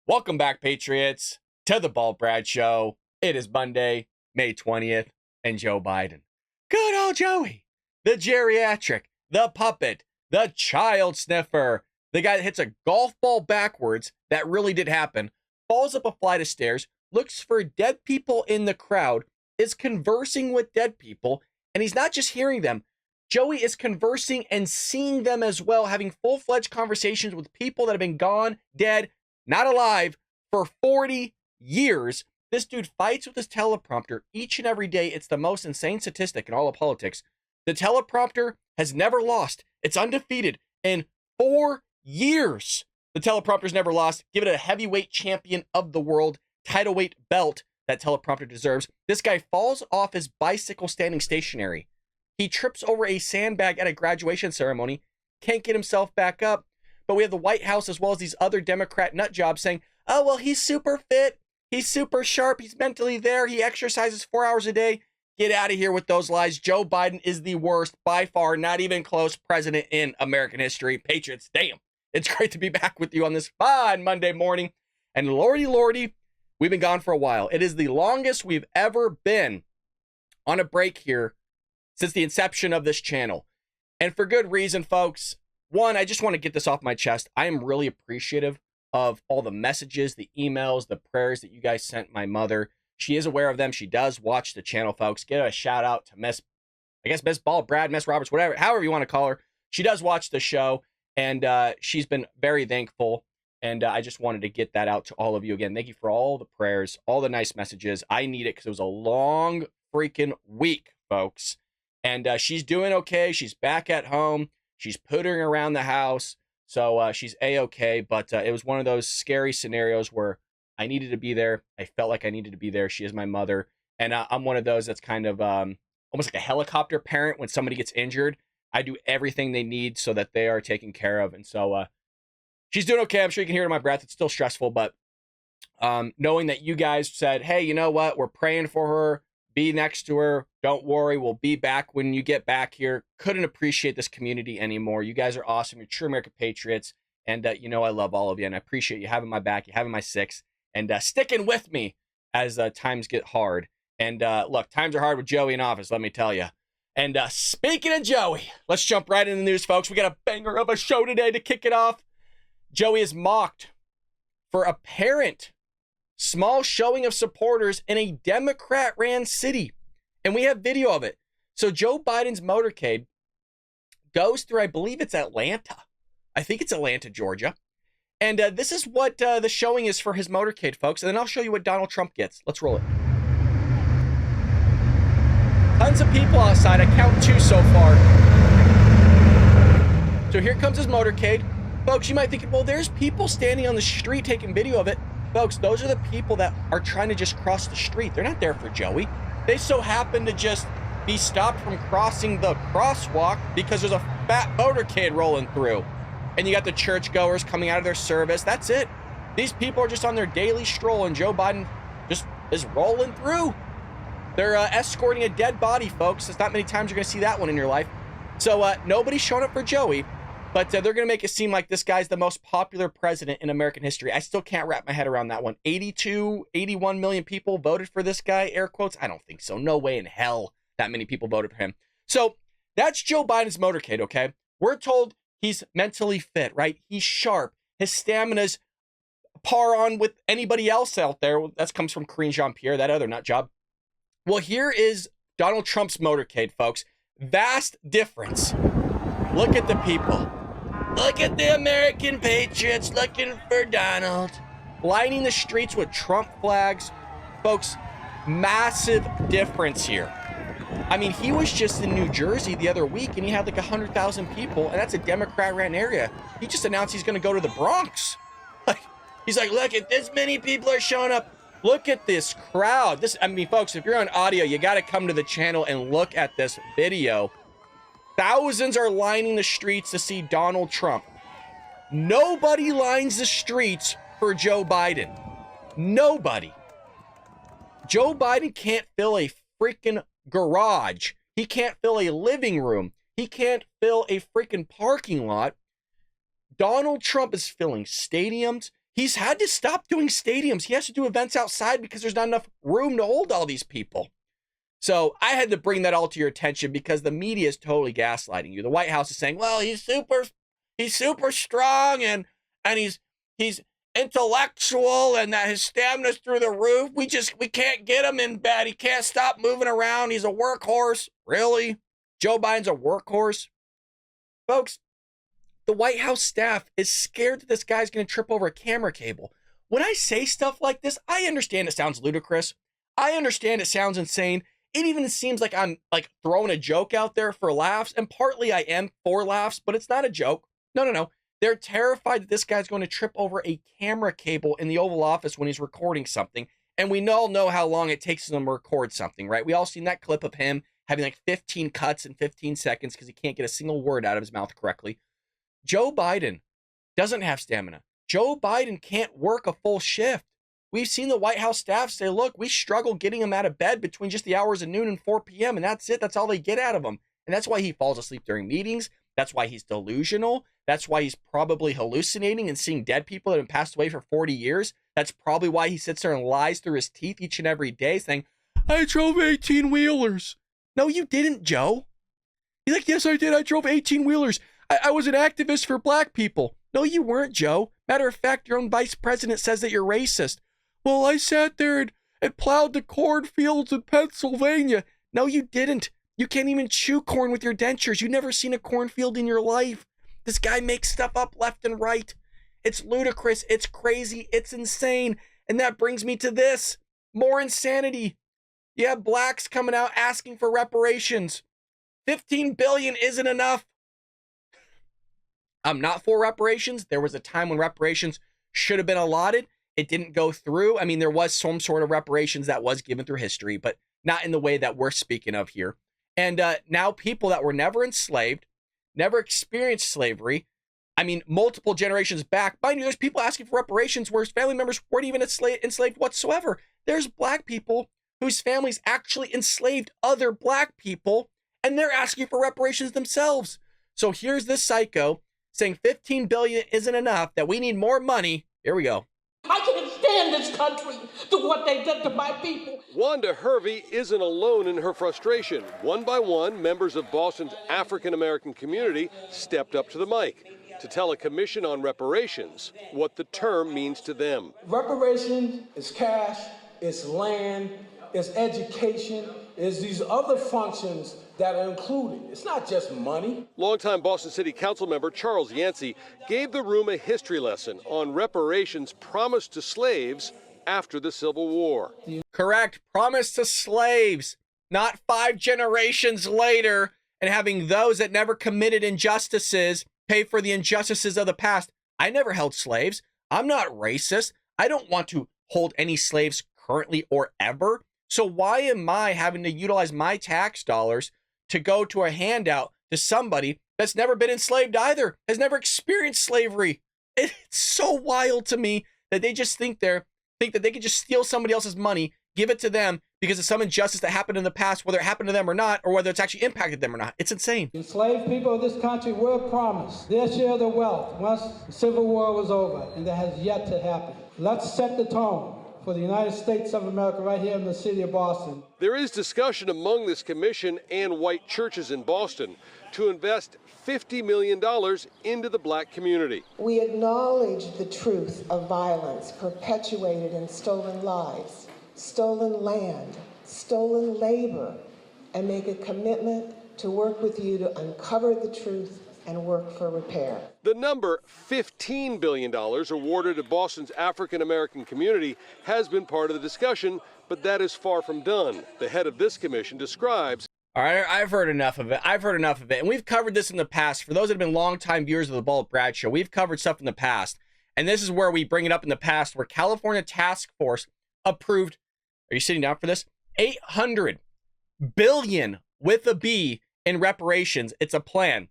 Welcome back, Patriots, to the Bald Brad Show. It is Monday, May 20th, and Joe Biden. Good old Joey, the geriatric, the puppet, the child sniffer, the guy that hits a golf ball backwards, that really did happen, falls up a flight of stairs, looks for dead people in the crowd, is conversing with dead people, and he's not just hearing them. Joey is conversing and seeing them as well, having full-fledged conversations with people that have been gone, dead, not alive for 40 years. This dude fights with his teleprompter each and every day. It's the most insane statistic in all of politics. The teleprompter has never lost. It's undefeated in 4 years. The teleprompter's never lost. Give it a heavyweight champion of the world title weight belt that teleprompter deserves. This guy falls off his bicycle standing stationary. He trips over a sandbag at a graduation ceremony, can't get himself back up. But we have the White House as well as these other Democrat nut jobs saying, oh, well, he's super fit. He's super sharp. He's mentally there. He exercises 4 hours a day. Get out of here with those lies. Joe Biden is the worst, by far, not even close, president in American history. Patriots, damn. It's great to be back with you on this fine Monday morning. And lordy, we've been gone for a while. It is the longest we've ever been on a break here since the inception of this channel. And for good reason, folks. One, I just want to get this off my chest. I am really appreciative of all the messages, the emails, the prayers that you guys sent my mother. She is aware of them. She does watch the channel, folks. Give a shout out to Miss Bald, Brad, Miss Roberts, whatever, however you want to call her. She does watch the show, and she's been very thankful. And I just wanted to get that out to all of you again. Thank you for all the prayers, all the nice messages. I need it because it was a long freaking week, folks. And she's doing okay. She's back at home. She's puttering around the house, so she's A-okay, but it was one of those scary scenarios where I needed to be there. I felt like I needed to be there. She is my mother, and I'm one of those that's kind of almost like a helicopter parent. When somebody gets injured, I do everything they need so that they are taken care of, and so she's doing okay. I'm sure you can hear it in my breath. It's still stressful, but knowing that you guys said, hey, you know what? We're praying for her. Be next to her. Don't worry. We'll be back when you get back here. Couldn't appreciate this community anymore. You guys are awesome. You're true American patriots. And you know I love all of you. And I appreciate you having my back. You having my six. And sticking with me as times get hard. And look, times are hard with Joey in office, let me tell you. And speaking of Joey, let's jump right into the news, folks. We got a banger of a show today to kick it off. Joey is mocked for apparent small showing of supporters in a Democrat-ran city. And we have video of it. So Joe Biden's motorcade goes through, I believe it's Atlanta. I think it's Atlanta, Georgia. And this is what the showing is for his motorcade, folks. And then I'll show you what Donald Trump gets. Let's roll it. Tons of people outside. I count 2 so far. So here comes his motorcade. Folks, you might think, well, there's people standing on the street taking video of it. Folks, those are the people that are trying to just cross the street. They're not there for Joey. They so happen to just be stopped from crossing the crosswalk because there's a fat motorcade rolling through. And you got the churchgoers coming out of their service. That's it. These people are just on their daily stroll, and Joe Biden just is rolling through. They're escorting a dead body, folks. It's not many times you're going to see that one in your life. So nobody's showing up for Joey. But they're going to make it seem like this guy's the most popular president in American history. I still can't wrap my head around that one. 81 million people voted for this guy, air quotes. I don't think so. No way in hell that many people voted for him. So that's Joe Biden's motorcade, okay? We're told he's mentally fit, right? He's sharp. His stamina's par on with anybody else out there. That comes from Karine Jean-Pierre, that other nut job. Well, here is Donald Trump's motorcade, folks. Vast difference. Look at the people. Look at the American patriots looking for Donald. Lining the streets with Trump flags. Folks, massive difference here. I mean, he was just in New Jersey the other week, and he had like 100,000 people, and that's a Democrat-ran area. He just announced he's going to go to the Bronx. He's like, look at this many people are showing up. Look at this crowd. I mean, folks, if you're on audio, you got to come to the channel and look at this video. Thousands are lining the streets to see Donald Trump. Nobody lines the streets for Joe Biden. Nobody. Joe Biden can't fill a freaking garage. He can't fill a living room. He can't fill a freaking parking lot. Donald Trump is filling stadiums. He's had to stop doing stadiums. He has to do events outside because there's not enough room to hold all these people. So I had to bring that all to your attention because the media is totally gaslighting you. The White House is saying, well, he's super strong and he's intellectual and that his stamina's through the roof. We can't get him in bed. He can't stop moving around. He's a workhorse. Really? Joe Biden's a workhorse? Folks, the White House staff is scared that this guy's going to trip over a camera cable. When I say stuff like this, I understand it sounds ludicrous. I understand it sounds insane. It even seems like I'm like throwing a joke out there for laughs. And partly I am for laughs, but it's not a joke. No. They're terrified that this guy's going to trip over a camera cable in the Oval Office when he's recording something. And we all know how long it takes them to record something, right? We all seen that clip of him having like 15 cuts in 15 seconds because he can't get a single word out of his mouth correctly. Joe Biden doesn't have stamina. Joe Biden can't work a full shift. We've seen the White House staff say, look, we struggle getting him out of bed between just the hours of noon and 4 p.m. And that's it. That's all they get out of him. And that's why he falls asleep during meetings. That's why he's delusional. That's why he's probably hallucinating and seeing dead people that have passed away for 40 years. That's probably why he sits there and lies through his teeth each and every day saying, I drove 18-wheelers. No, you didn't, Joe. He's like, yes, I did. I drove 18-wheelers. I was an activist for black people. No, you weren't, Joe. Matter of fact, your own vice president says that you're racist. Well, I sat there and plowed the cornfields in Pennsylvania. No, you didn't. You can't even chew corn with your dentures. You've never seen a cornfield in your life. This guy makes stuff up left and right. It's ludicrous. It's crazy. It's insane. And that brings me to this. More insanity. You have blacks coming out asking for reparations. $15 billion isn't enough. I'm not for reparations. There was a time when reparations should have been allotted. It didn't go through. I mean, there was some sort of reparations that was given through history, but not in the way that we're speaking of here. And now people that were never enslaved, never experienced slavery, I mean, multiple generations back, mind you, there's people asking for reparations where family members weren't even enslaved whatsoever. There's black people whose families actually enslaved other black people, and they're asking for reparations themselves. So here's this psycho saying 15 billion isn't enough, that we need more money. Here we go. I can stand this country to what they did to my people. Wanda Hervey isn't alone in her frustration. One by one, members of Boston's African-American community stepped up to the mic to tell a commission on reparations what the term means to them. Reparations is cash, it's land, it's education, it's these other functions that are included. It's not just money. Longtime Boston City Council member Charles Yancey gave the room a history lesson on reparations promised to slaves after the Civil War. Correct. Promised to slaves, not 5 generations later, and having those that never committed injustices pay for the injustices of the past. I never held slaves. I'm not racist. I don't want to hold any slaves currently or ever. So why am I having to utilize my tax dollars to go to a handout to somebody that's never been enslaved either, has never experienced slavery? It's so wild to me that they just think that they can just steal somebody else's money, give it to them because of some injustice that happened in the past, whether it happened to them or not, or whether it's actually impacted them or not. It's insane. Enslaved people of this country were promised their share of the wealth once the Civil War was over, and that has yet to happen. Let's set the tone for the United States of America right here in the city of Boston. There is discussion among this commission and white churches in Boston to invest $50 million into the black community. We acknowledge the truth of violence perpetuated in stolen lives, stolen land, stolen labor, and make a commitment to work with you to uncover the truth and work for repair. The number, $15 billion awarded to Boston's African-American community, has been part of the discussion, but that is far from done. The head of this commission describes. All right, I've heard enough of it. And we've covered this in the past. For those that have been longtime viewers of the Bald Brad Show, we've covered stuff in the past. And this is where we bring it up in the past, where California Task Force approved, are you sitting down for this? $800 billion with a B in reparations. It's a plan.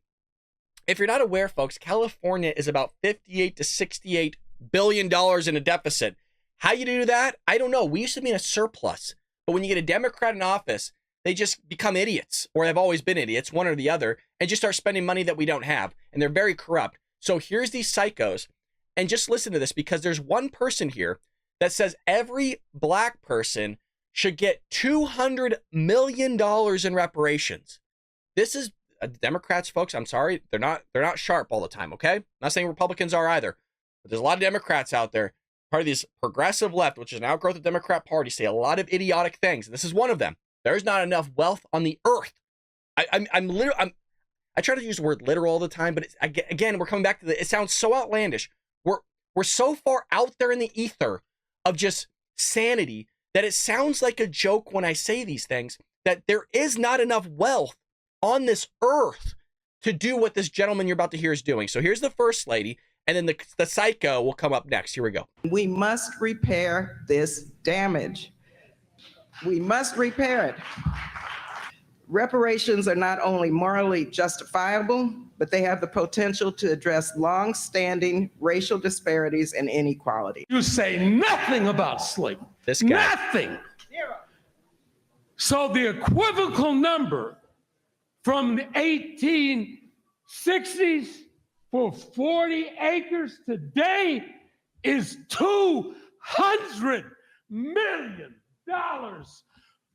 If you're not aware, folks, California is about $58 to $68 billion in a deficit. How you do that? I don't know. We used to be in a surplus. But when you get a Democrat in office, they just become idiots, or they've always been idiots, one or the other, and just start spending money that we don't have. And they're very corrupt. So here's these psychos And just listen to this, because there's one person here that says every black person should get $200 million in reparations. This is Democrats, folks. I'm sorry. They're not sharp all the time, okay? I'm not saying Republicans are either. But there's a lot of Democrats out there, part of this progressive left, which is an outgrowth of the Democrat Party, say a lot of idiotic things. And this is one of them. There's not enough wealth on the earth. I try to use the word literal all the time, but again, we're coming back to it sounds so outlandish. We're so far out there in the ether of just sanity that it sounds like a joke when I say these things, that there is not enough wealth on this earth to do what this gentleman you're about to hear is doing. So here's the first lady, and then the psycho will come up next. Here we go. We must repair this damage. We must repair it. Reparations are not only morally justifiable, but they have the potential to address long-standing racial disparities and inequality. You say nothing about slavery. This guy. Nothing. So the equivocal number from the 1860s for 40 acres today is $200 million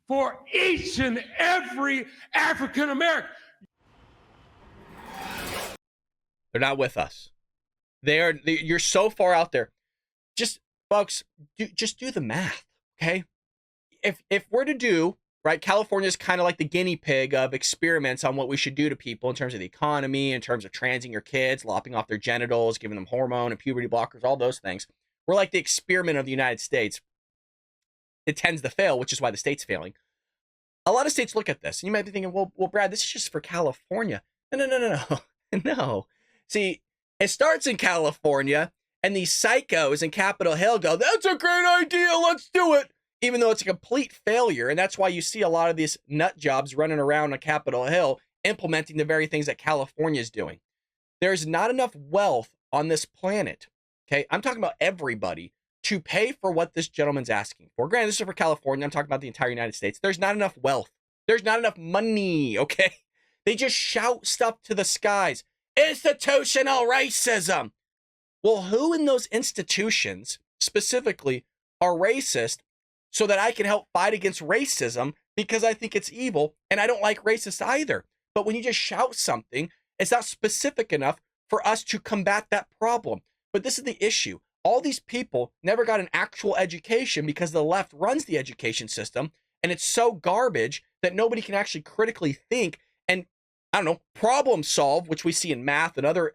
for each and every African American. They're not with us. You're so far out there. Just, folks, just do the math, okay? If we're to do, right, California is kind of like the guinea pig of experiments on what we should do to people in terms of the economy, in terms of transing your kids, lopping off their genitals, giving them hormone and puberty blockers, all those things. We're like the experiment of the United States. It tends to fail, which is why the state's failing. A lot of states look at this, and you might be thinking, well, Brad, this is just for California. No. See, it starts in California, and these psychos in Capitol Hill go, that's a great idea, let's do it, even though it's a complete failure. And that's why you see a lot of these nut jobs running around on Capitol Hill implementing the very things that California is doing. There's not enough wealth on this planet, okay? I'm talking about everybody to pay for what this gentleman's asking for. Granted, this is for California. I'm talking about the entire United States. There's not enough wealth. There's not enough money, okay? They just shout stuff to the skies. Institutional racism. Well, who in those institutions specifically are racist so that I can help fight against racism because I think it's evil and I don't like racists either? But when you just shout something, it's not specific enough for us to combat that problem. But this is the issue. All these people never got an actual education because the left runs the education system, and it's so garbage that nobody can actually critically think and, I don't know, problem solve, which we see in math and other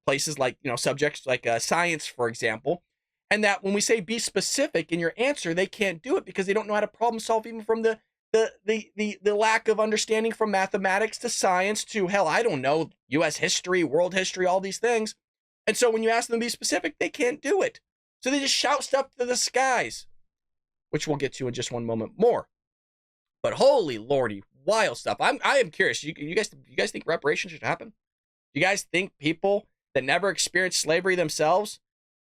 places like, subjects like science, for example. And that when we say be specific in your answer, they can't do it because they don't know how to problem solve, even from the lack of understanding from mathematics to science to, hell, I don't know, U.S. history, world history, all these things. And so when you ask them to be specific, they can't do it. So they just shout stuff to the skies, which we'll get to in just one moment more. But holy lordy, wild stuff. I am curious. You guys think reparations should happen? Do you guys think people that never experienced slavery themselves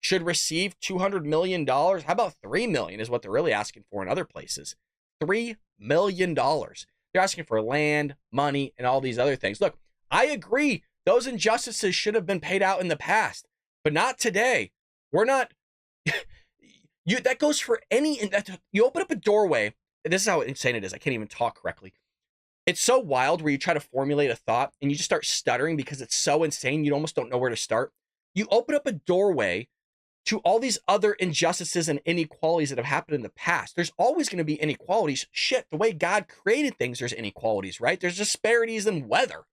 should receive $200 million? How about $3 million is what they're really asking for in other places? $3 million. They're asking for land, money, and all these other things. Look, I agree. Those injustices should have been paid out in the past, but not today. We're not. That goes for any. You open up a doorway. This is how insane it is. I can't even talk correctly. It's so wild where you try to formulate a thought and you just start stuttering because it's so insane. You almost don't know where to start. You open up a doorway to all these other injustices and inequalities that have happened in the past. There's always going to be inequalities. Shit, the way God created things, there's inequalities, right? There's disparities in weather.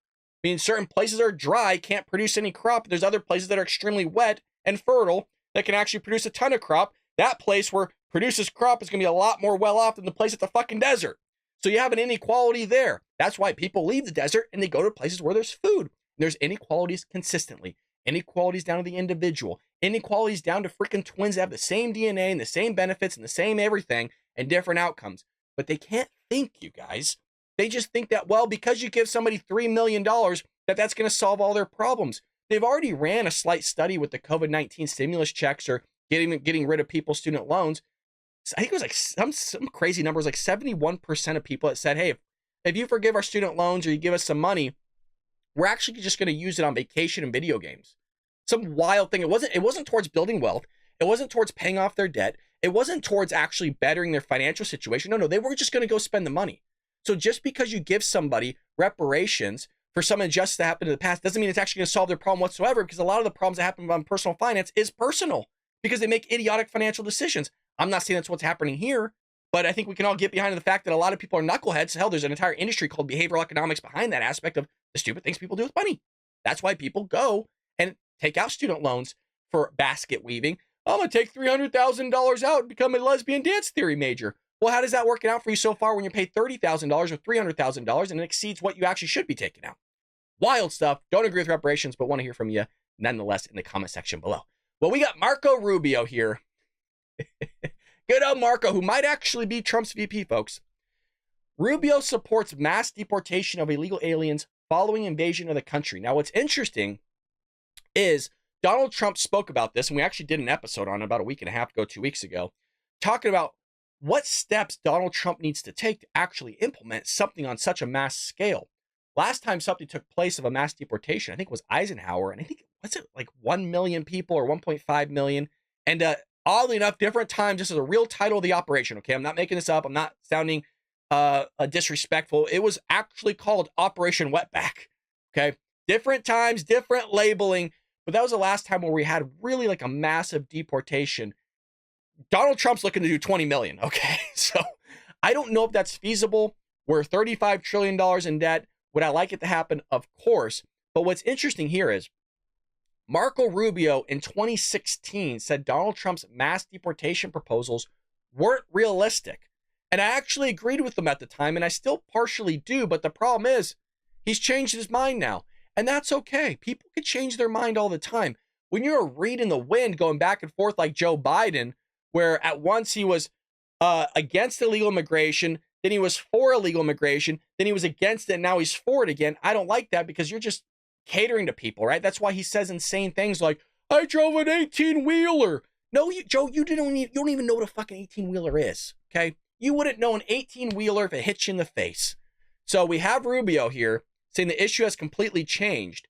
I mean, certain places are dry, can't produce any crop. There's other places that are extremely wet and fertile that can actually produce a ton of crop. That place where produces crop is going to be a lot more well off than the place at the fucking desert. So you have an inequality there. That's why people leave the desert and they go to places where there's food. There's inequalities consistently. Inequalities down to the individual. Inequalities down to freaking twins that have the same DNA and the same benefits and the same everything and different outcomes. But they can't think, you guys. They just think that, well, because you give somebody $3 million, that's going to solve all their problems. They've already ran a slight study with the COVID-19 stimulus checks or getting rid of people's student loans. I think it was like some crazy numbers, like 71% of people that said, hey, if you forgive our student loans or you give us some money, we're actually just going to use it on vacation and video games. some wild thing. It wasn't towards building wealth. It wasn't towards paying off their debt. It wasn't towards actually bettering their financial situation. No, they were just going to go spend the money. So just because you give somebody reparations for some injustice that happened in the past doesn't mean it's actually going to solve their problem whatsoever, because a lot of the problems that happen on personal finance is personal because they make idiotic financial decisions. I'm not saying that's what's happening here, but I think we can all get behind the fact that a lot of people are knuckleheads. Hell, there's an entire industry called behavioral economics behind that aspect of the stupid things people do with money. That's why people go and take out student loans for basket weaving. I'm going to take $300,000 out and become a lesbian dance theory major. Well, how does that work out for you so far when you're paid $30,000 or $300,000 and it exceeds what you actually should be taking out? Wild stuff. Don't agree with reparations, but want to hear from you nonetheless in the comment section below. Well, we got Marco Rubio here. Good old Marco, who might actually be Trump's VP, folks. Rubio supports mass deportation of illegal aliens following invasion of the country. Now, what's interesting is Donald Trump spoke about this, and we actually did an episode on it about a week and a half ago, 2 weeks ago, talking about what steps Donald Trump needs to take to actually implement something on such a mass scale. Last time something took place of a mass deportation, I think it was Eisenhower, and I think, was it like 1 million people or 1.5 million? And oddly enough, different times, this is a real title of the operation, okay? I'm not making this up. I'm not sounding disrespectful. It was actually called Operation Wetback, okay? Different times, different labeling, but that was the last time where we had really like a massive deportation. Donald Trump's looking to do 20 million, okay? So I don't know if that's feasible. We're $35 trillion in debt. Would I like it to happen? Of course. But what's interesting here is Marco Rubio in 2016 said Donald Trump's mass deportation proposals weren't realistic. And I actually agreed with them at the time, and I still partially do, but the problem is he's changed his mind now. And that's okay. People can change their mind all the time. When you're a reed in the wind going back and forth like Joe Biden, where at once he was against illegal immigration, then he was for illegal immigration, then he was against it, and now he's for it again. I don't like that because you're just catering to people, right? That's why he says insane things like, I drove an 18-wheeler. No, Joe, you don't even know what a fucking 18-wheeler is, okay? You wouldn't know an 18-wheeler if it hits you in the face. So we have Rubio here saying the issue has completely changed.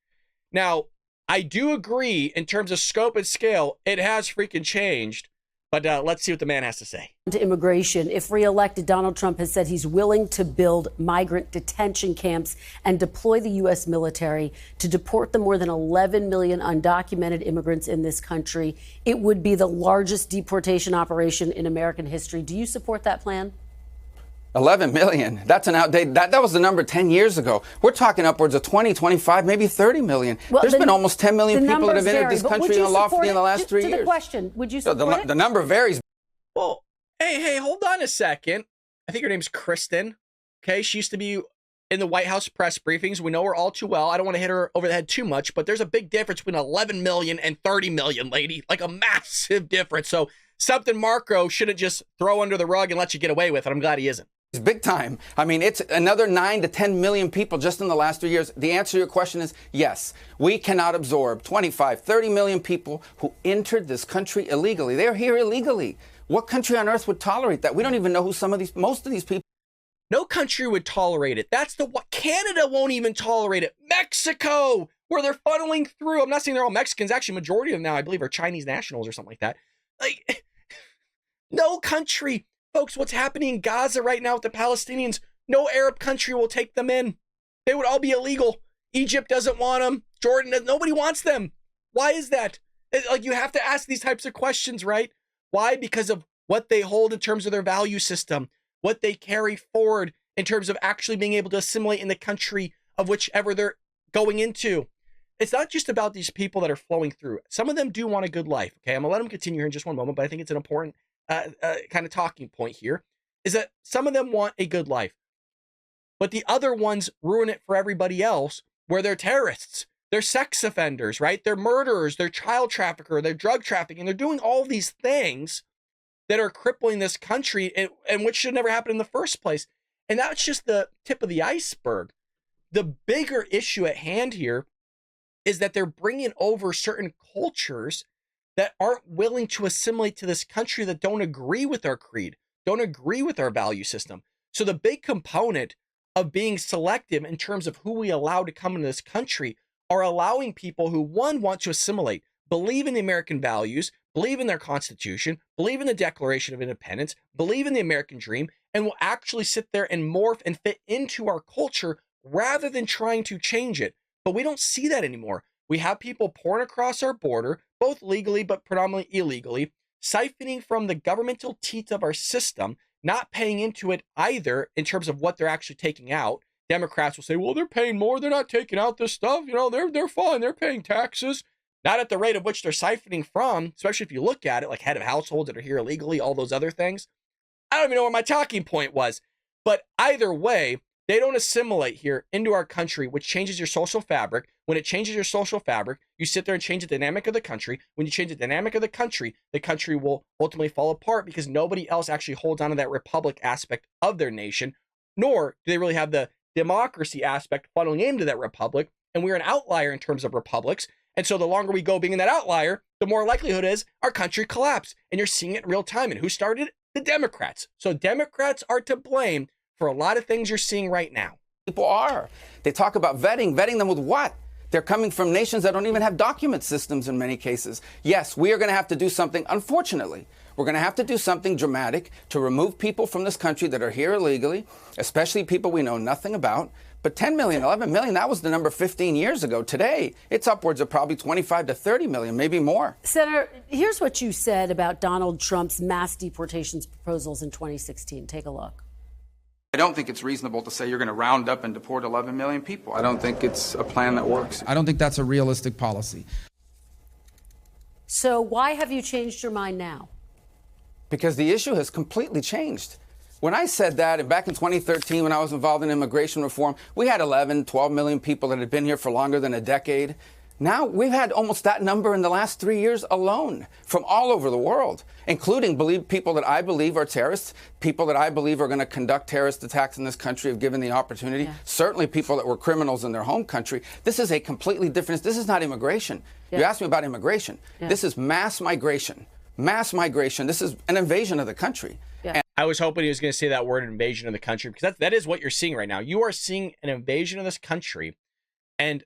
Now, I do agree in terms of scope and scale, it has freaking changed. But let's see what the man has to say. To immigration, if reelected, Donald Trump has said he's willing to build migrant detention camps and deploy the U.S. military to deport the more than 11 million undocumented immigrants in this country. It would be the largest deportation operation in American history. Do you support that plan? 11 million. That's an outdated. That was the number 10 years ago. We're talking upwards of 20, 25, maybe 30 million. Well, There's been almost 10 million people that have entered this country unlawfully in the last 3 years. To the question, would you support it? The number varies. Well, hey, hold on a second. I think her name's Kristen. Okay, she used to be in the White House press briefings. We know her all too well. I don't want to hit her over the head too much, but there's a big difference between 11 million and 30 million, lady. Like a massive difference. So something Marco shouldn't just throw under the rug and let you get away with it. I'm glad he isn't. It's big time. I mean, it's another 9 to 10 million people just in the last 3 years. The answer to your question is yes. We cannot absorb 25, 30 million people who entered this country illegally. They're here illegally. What country on earth would tolerate that? We don't even know who most of these people. No country would tolerate it. That's what Canada won't even tolerate it. Mexico, where they're funneling through. I'm not saying they're all Mexicans. Actually, majority of them now, I believe, are Chinese nationals or something like that. Like, no country. Folks, what's happening in Gaza right now with the Palestinians, no Arab country will take them in. They would all be illegal. Egypt doesn't want them. Jordan, nobody wants them. Why is that? Like, you have to ask these types of questions, right? Why? Because of what they hold in terms of their value system, what they carry forward in terms of actually being able to assimilate in the country of whichever they're going into. It's not just about these people that are flowing through. Some of them do want a good life. Okay, I'm gonna let them continue here in just one moment, but I think it's an important kind of talking point here, is that some of them want a good life, but the other ones ruin it for everybody else, where they're terrorists, they're sex offenders, right? They're murderers, they're child traffickers, they're drug trafficking, they're doing all these things that are crippling this country and which should never happen in the first place. And that's just the tip of the iceberg. The bigger issue at hand here is that they're bringing over certain cultures that aren't willing to assimilate to this country, that don't agree with our creed, don't agree with our value system. So the big component of being selective in terms of who we allow to come into this country are allowing people who, one, want to assimilate, believe in the American values, believe in their Constitution, believe in the Declaration of Independence, believe in the American dream, and will actually sit there and morph and fit into our culture rather than trying to change it. But we don't see that anymore. We have people pouring across our border, both legally but predominantly illegally, siphoning from the governmental teeth of our system, not paying into it either in terms of what they're actually taking out. Democrats will say, well, they're paying more. They're not taking out this stuff. You know, they're fine. They're paying taxes. Not at the rate of which they're siphoning from, especially if you look at it, like head of households that are here illegally, all those other things. I don't even know what my talking point was. But either way, they don't assimilate here into our country, which changes your social fabric. When it changes your social fabric, you sit there and change the dynamic of the country. When you change the dynamic of the country will ultimately fall apart because nobody else actually holds on to that republic aspect of their nation, nor do they really have the democracy aspect funneling into that republic. And we're an outlier in terms of republics. And so the longer we go being in that outlier, the more likelihood is our country collapse. And you're seeing it in real time. And who started it? The Democrats. So Democrats are to blame for a lot of things you're seeing right now. People are. They talk about vetting them with what? They're coming from nations that don't even have document systems in many cases. Yes, we are going to have to do something, unfortunately. We're going to have to do something dramatic to remove people from this country that are here illegally, especially people we know nothing about. But 10 million, 11 million, that was the number 15 years ago. Today, it's upwards of probably 25 to 30 million, maybe more. Senator, here's what you said about Donald Trump's mass deportations proposals in 2016. Take a look. I don't think it's reasonable to say you're going to round up and deport 11 million people. I don't think it's a plan that works. I don't think that's a realistic policy. So why have you changed your mind now? Because the issue has completely changed. When I said that, and back in 2013, when I was involved in immigration reform, we had 11, 12 million people that had been here for longer than a decade. Now we've had almost that number in the last 3 years alone from all over the world, including people that I believe are terrorists, people that I believe are going to conduct terrorist attacks in this country if given the opportunity, certainly people that were criminals in their home country. This is a completely different, this is not immigration. You asked me about immigration. This is mass migration. Mass migration. This is an invasion of the country. I was hoping he was going to say that word, invasion of the country, because that is what you're seeing right now. You are seeing an invasion of this country, and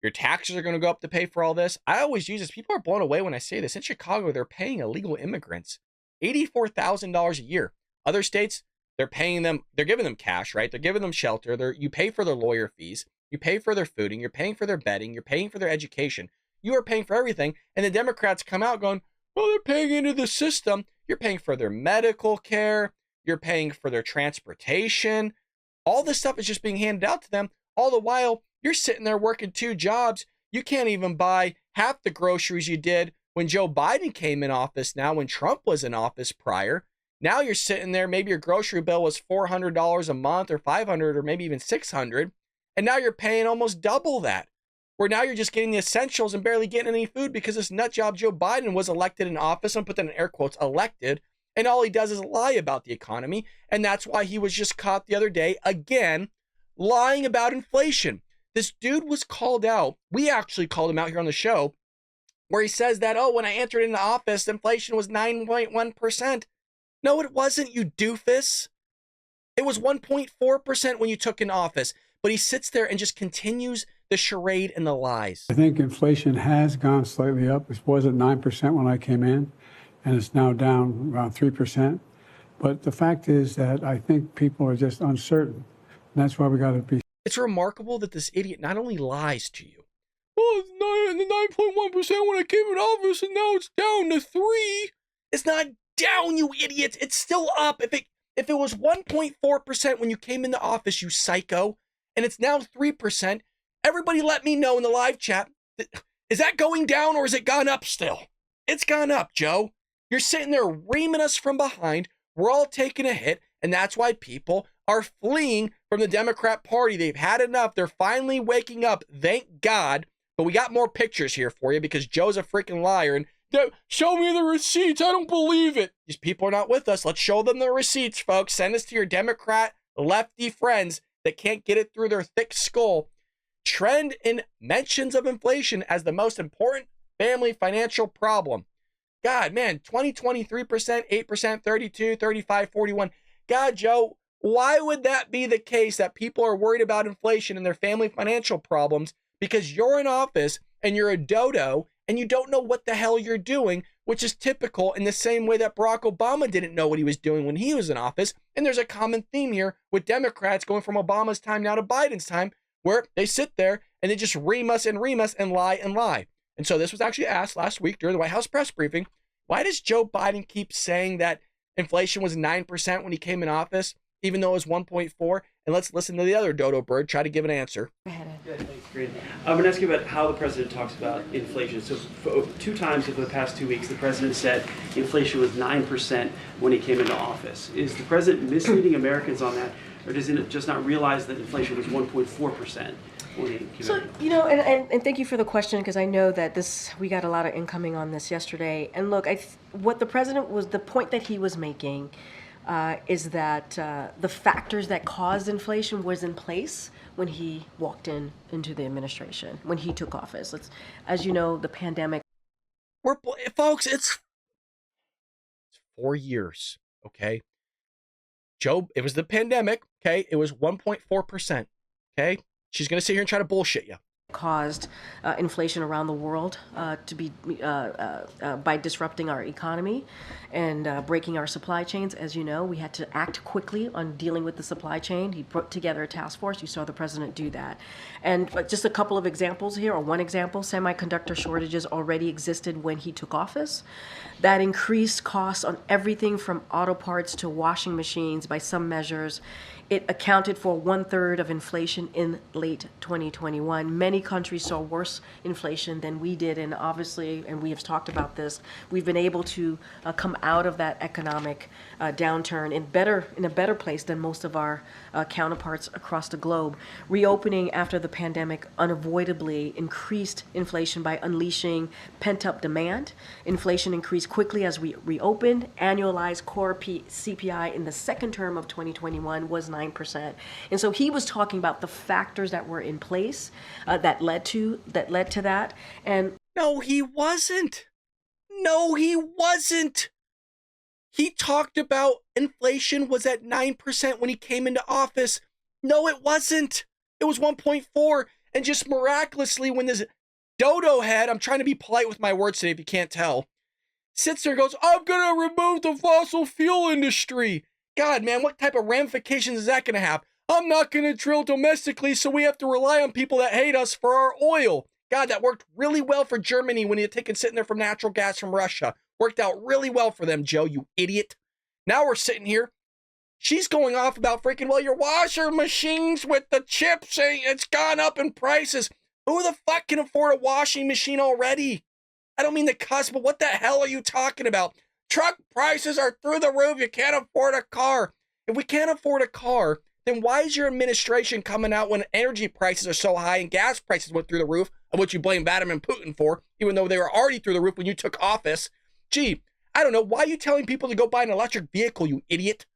your taxes are going to go up to pay for all this. I always use this. People are blown away when I say this. In Chicago, they're paying illegal immigrants $84,000 a year. Other states, they're paying them, they're giving them cash, right? They're giving them shelter. You pay for their lawyer fees. You pay for their fooding. You're paying for their bedding. You're paying for their education. You are paying for everything. And the Democrats come out going, well, they're paying into the system. You're paying for their medical care. You're paying for their transportation. All this stuff is just being handed out to them. All the while, you're sitting there working 2 jobs. You can't even buy half the groceries you did when Joe Biden came in office now, when Trump was in office prior. Now you're sitting there, maybe your grocery bill was $400 a month or $500 or maybe even $600. And now you're paying almost double that. Where now you're just getting the essentials and barely getting any food because this nut job Joe Biden was elected in office, and put that in air quotes, elected, and all he does is lie about the economy. And that's why he was just caught the other day, again, lying about inflation. This dude was called out. We actually called him out here on the show, where he says that, oh, when I entered into office, inflation was 9.1%. No, it wasn't, you doofus. It was 1.4% when you took in office. But he sits there and just continues the charade and the lies. I think inflation has gone slightly up. It was at 9% when I came in, and it's now down around 3%. But the fact is that I think people are just uncertain. And that's why we got to be. It's remarkable that this idiot not only lies to you. Oh, it's 9.1% when I came in office, and now it's down to 3. It's not down, you idiots. It's still up. If it was 1.4% when you came into office, you psycho, and it's now 3%, everybody let me know in the live chat. Is that going down or has it gone up still? It's gone up, Joe. You're sitting there reaming us from behind. We're all taking a hit, and that's why people are fleeing from the Democrat Party. They've had enough. They're finally waking up. Thank God. But we got more pictures here for you because Joe's a freaking liar. And show me the receipts. I don't believe it. These people are not with us. Let's show them the receipts, folks. Send this to your Democrat lefty friends that can't get it through their thick skull. Trend in mentions of inflation as the most important family financial problem. God, man, 23%, 8%, 32, 35, 41. God, Joe, why would that be the case that people are worried about inflation and their family financial problems? because you're in office and you're a dodo and you don't know what the hell you're doing, which is typical in the same way that Barack Obama didn't know what he was doing when he was in office. And there's a common theme here with Democrats going from Obama's time now to Biden's time, where they sit there and they just ream us and lie and lie. And so this was actually asked last week during the White House press briefing. Why does Joe Biden keep saying that inflation was 9% when he came in office, even though it was 1.4? And let's listen to the other dodo bird try to give an answer. Go ahead. Yeah, thanks, great. I'm going to ask you about how the president talks about inflation. So two times over the past 2 weeks, the president said inflation was 9% when he came into office. Is the president misleading Americans on that, or does he just not realize that inflation was 1.4%? So, you know, and thank you for the question, because I know that we got a lot of incoming on this yesterday. And look, what the president was, the point that he was making is that the factors that caused inflation was in place when he walked into the administration, when he took office. As you know, the pandemic. Folks, it's 4 years, okay? Joe, it was the pandemic, okay? It was 1.4%, okay? She's going to sit here and try to bullshit you. Caused inflation around the world to be by disrupting our economy and breaking our supply chains. As you know, we had to act quickly on dealing with the supply chain. He put together a task force. You saw the president do that. And just a couple of examples here, or one example, semiconductor shortages already existed when he took office. That increased costs on everything from auto parts to washing machines by some measures. It accounted for 1/3 of inflation in late 2021. Many countries saw worse inflation than we did, and obviously, and we have talked about this, we've been able to come out of that economic downturn in a better place than most of our counterparts across the globe. Reopening after the pandemic unavoidably increased inflation by unleashing pent-up demand. Inflation increased quickly as we reopened. Annualized core CPI in the second term of 2021 was 9%. And so he was talking about the factors that were in place that led to that. And no, he wasn't. No, he wasn't. He talked about inflation was at 9% when he came into office. No, it wasn't. It was 1.4. And just miraculously, when this dodo head, I'm trying to be polite with my words today if you can't tell, sits there and goes, I'm going to remove the fossil fuel industry. God, man, what type of ramifications is that going to have? I'm not going to drill domestically, so we have to rely on people that hate us for our oil. God, that worked really well for Germany when you had taken sitting there from natural gas from Russia. Worked out really well for them, Joe, you idiot. Now we're sitting here. She's going off about freaking, well, your washer machines with the chips, it's gone up in prices. Who the fuck can afford a washing machine already? I don't mean the cuss, but what the hell are you talking about? Truck prices are through the roof. You can't afford a car. If we can't afford a car, then why is your administration coming out when energy prices are so high and gas prices went through the roof, of which you blame Vladimir Putin for, even though they were already through the roof when you took office? Gee, I don't know. Why are you telling people to go buy an electric vehicle, you idiot?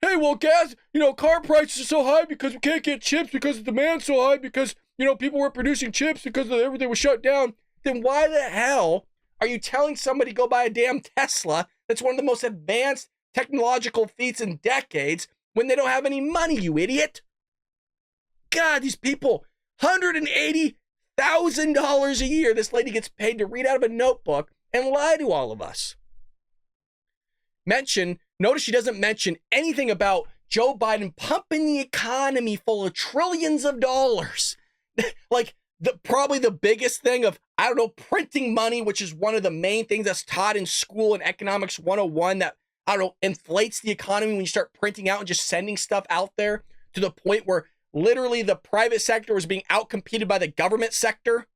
Hey, well, gas, car prices are so high because we can't get chips because the demand's so high because, people weren't producing chips because everything was shut down. Then why the hell are you telling somebody to go buy a damn Tesla that's one of the most advanced technological feats in decades when they don't have any money, you idiot? God, these people, $180,000 a year this lady gets paid to read out of a notebook and lie to all of us. Notice she doesn't mention anything about Joe Biden pumping the economy full of trillions of dollars. Like, probably the biggest thing of, printing money, which is one of the main things that's taught in school in Economics 101 that, inflates the economy when you start printing out and just sending stuff out there to the point where literally the private sector was being outcompeted by the government sector.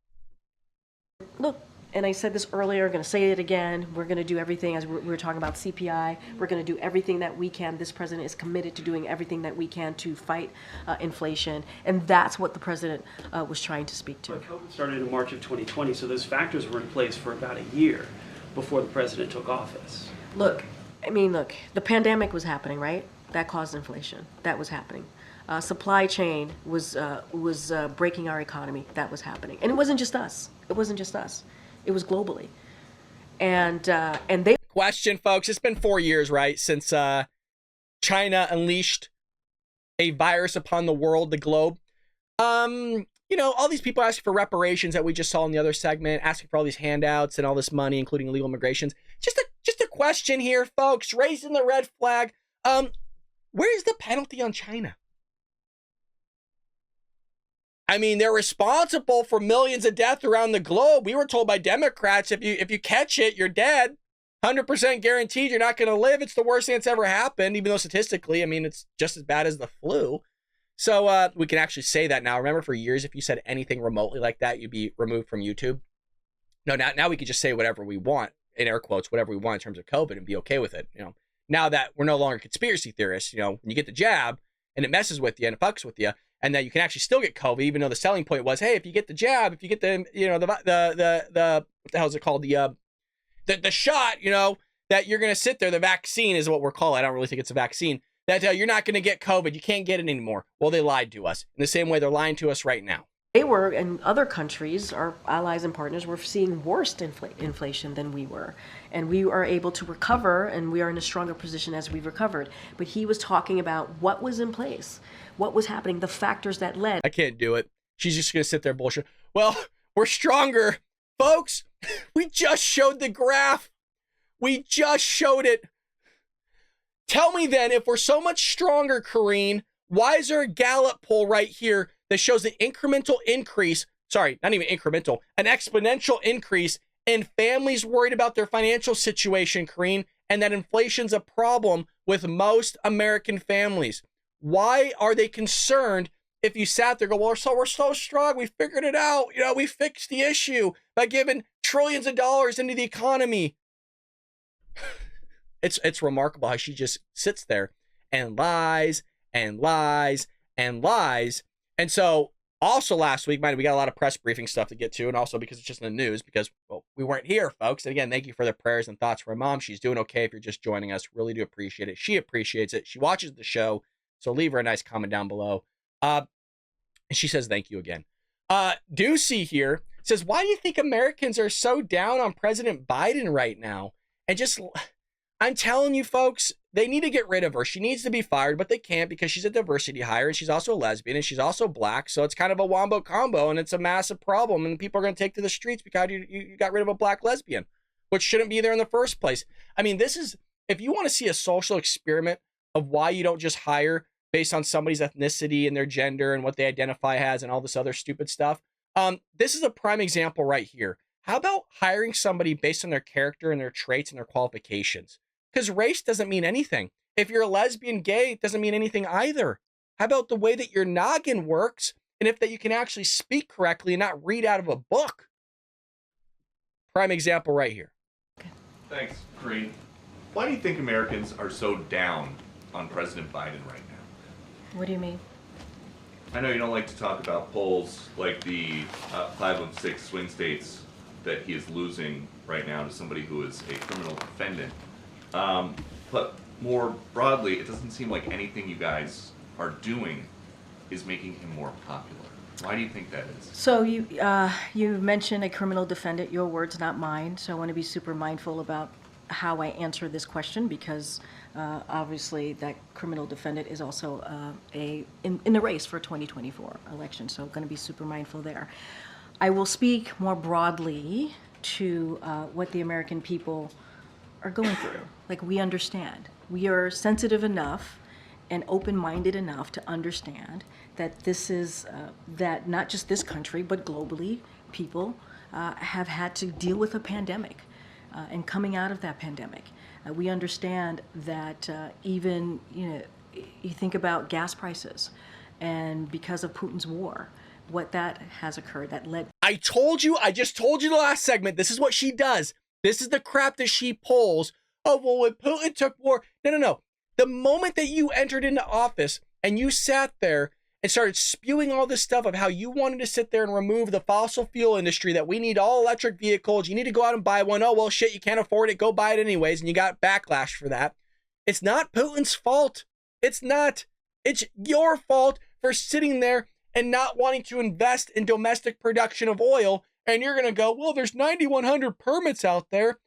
Look, and I said this earlier, I'm going to say it again. We're going to do everything, as we were talking about CPI. We're going to do everything that we can. This president is committed to doing everything that we can to fight inflation. And that's what the president was trying to speak to. But COVID started in March of 2020, so those factors were in place for about a year before the president took office. Look, the pandemic was happening, right? That caused inflation. That was happening. Supply chain was breaking our economy. That was happening. And it wasn't just us. It was globally. And they... Question, folks. It's been 4 years, right, since China unleashed a virus upon the world, the globe. you know, all these people asking for reparations that we just saw in the other segment, asking for all these handouts and all this money, including illegal immigrations. Just a question here, folks, raising the red flag. Where is the penalty on China? I mean, they're responsible for millions of deaths around the globe. We were told by Democrats, if you catch it, you're dead. 100% guaranteed you're not going to live. It's the worst thing that's ever happened, even though statistically, I mean, it's just as bad as the flu. So we can actually say that now. Remember, for years, if you said anything remotely like that, you'd be removed from YouTube. No, now we can just say whatever we want, in air quotes, whatever we want in terms of COVID and be okay with it. You know, now that we're no longer conspiracy theorists, you know, when you get the jab and it messes with you and it fucks with you, and that you can actually still get COVID, even though the selling point was, hey, if you get the jab, if you get the, you know, the what the hell is it called? The shot, you know, that you're going to sit there. The vaccine is what we're calling. I don't really think it's a vaccine. That you're not going to get COVID. You can't get it anymore. Well, they lied to us in the same way they're lying to us right now. They were, and other countries, our allies and partners, were seeing worse inflation than we were. And we are able to recover, and we are in a stronger position as we've recovered. But he was talking about what was in place, what was happening, the factors that led. I can't do it. She's just going to sit there bullshit. Well, we're stronger. Folks, we just showed the graph. We just showed it. Tell me then, if we're so much stronger, Karine, why is there a Gallup poll right here that shows the incremental increase, sorry, not even incremental, an exponential increase in families worried about their financial situation, Karine, and that inflation's a problem with most American families? Why are they concerned if you sat there and go, well, we're so strong, we figured it out, you know, we fixed the issue by giving trillions of dollars into the economy? It's remarkable how she just sits there and lies and lies and lies. And so also last week, we got a lot of press briefing stuff to get to, and also because it's just in the news, because, well, we weren't here, folks. And again, thank you for the prayers and thoughts for my mom. She's doing okay if you're just joining us. Really do appreciate it. She appreciates it. She watches the show, so leave her a nice comment down below. And she says thank you again. Ducey here says, why do you think Americans are so down on President Biden right now? And just... I'm telling you, folks, they need to get rid of her. She needs to be fired, but they can't because she's a diversity hire, and she's also a lesbian, and she's also black. So it's kind of a wombo combo, and it's a massive problem. And people are going to take to the streets because you got rid of a black lesbian, which shouldn't be there in the first place. I mean, this is, if you want to see a social experiment of why you don't just hire based on somebody's ethnicity and their gender and what they identify as and all this other stupid stuff, this is a prime example right here. How about hiring somebody based on their character and their traits and their qualifications? Because race doesn't mean anything. If you're a lesbian, gay, it doesn't mean anything either. How about the way that your noggin works, and if that you can actually speak correctly and not read out of a book? Prime example right here. Thanks, Karine. Why do you think Americans are so down on President Biden right now? What do you mean? I know you don't like to talk about polls like the 5 of 6 swing states that he is losing right now to somebody who is a criminal defendant. But more broadly, it doesn't seem like anything you guys are doing is making him more popular. Why do you think that is? So you mentioned a criminal defendant, your words, not mine. So I want to be super mindful about how I answer this question, because obviously that criminal defendant is also in the race for 2024 election. So I'm going to be super mindful there. I will speak more broadly to what the American people are going through. Like, we understand. We are sensitive enough and open-minded enough to understand that this is, that not just this country, but globally, people have had to deal with a pandemic and coming out of that pandemic. We understand that even, you think about gas prices, and because of Putin's war, what that has occurred, that led. I just told you the last segment, this is what she does. This is the crap that she pulls. Oh, well, when Putin took war. No. The moment that you entered into office and you sat there and started spewing all this stuff of how you wanted to sit there and remove the fossil fuel industry, that we need all electric vehicles, you need to go out and buy one. Oh, well, shit, you can't afford it. Go buy it anyways. And you got backlash for that. It's not Putin's fault. It's not. It's your fault for sitting there and not wanting to invest in domestic production of oil. And you're going to go, well, there's 9,100 permits out there.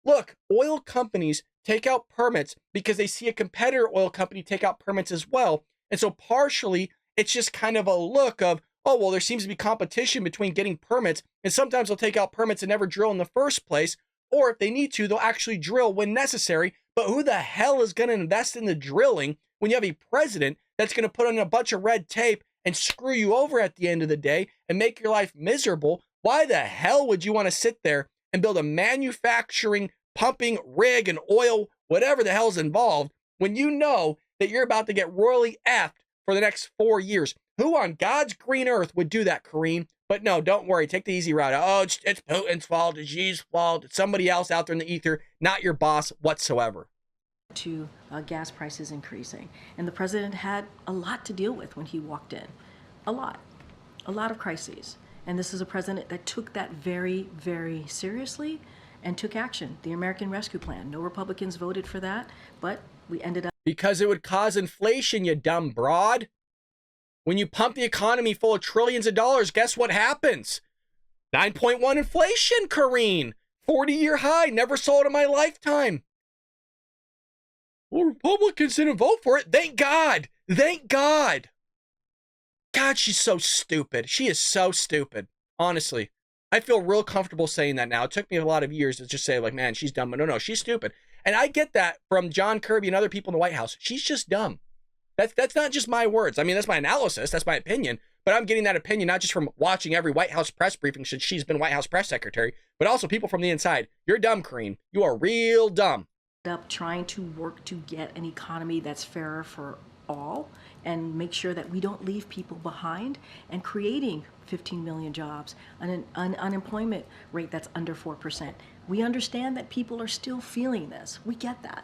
Look, oil companies take out permits because they see a competitor oil company take out permits as well. And so partially, it's just kind of a look of, oh, well, there seems to be competition between getting permits, and sometimes they'll take out permits and never drill in the first place, or if they need to, they'll actually drill when necessary. But who the hell is going to invest in the drilling when you have a president that's going to put on a bunch of red tape and screw you over at the end of the day and make your life miserable? Why the hell would you want to sit there and build a manufacturing, pumping rig and oil, whatever the hell's involved, when you know that you're about to get royally effed for the next 4 years? Who on God's green earth would do that, Karine? But no, don't worry. Take the easy route. Oh, it's Putin's fault. It's Xi's fault. It's somebody else out there in the ether, not your boss whatsoever. To gas prices increasing. And the president had a lot to deal with when he walked in. A lot of crises. And this is a president that took that very, very seriously and took action. The American Rescue Plan. No Republicans voted for that, but we ended up. Because it would cause inflation, you dumb broad. When you pump the economy full of trillions of dollars, guess what happens? 9.1 inflation, Karine. 40-year high. Never saw it in my lifetime. Well, Republicans didn't vote for it. Thank God. Thank God. God, she's so stupid. She is so stupid. Honestly. I feel real comfortable saying that now. It took me a lot of years to just say, like, man, she's dumb. But no, she's stupid. And I get that from John Kirby and other people in the White House. She's just dumb. That's not just my words. I mean, that's my analysis. That's my opinion. But I'm getting that opinion not just from watching every White House press briefing since she's been White House press secretary, but also people from the inside. You're dumb, Karine. You are real dumb. Up trying to work to get an economy that's fairer for all and make sure that we don't leave people behind, and creating 15 million jobs, an unemployment rate that's under 4%. We understand that people are still feeling this. We get that.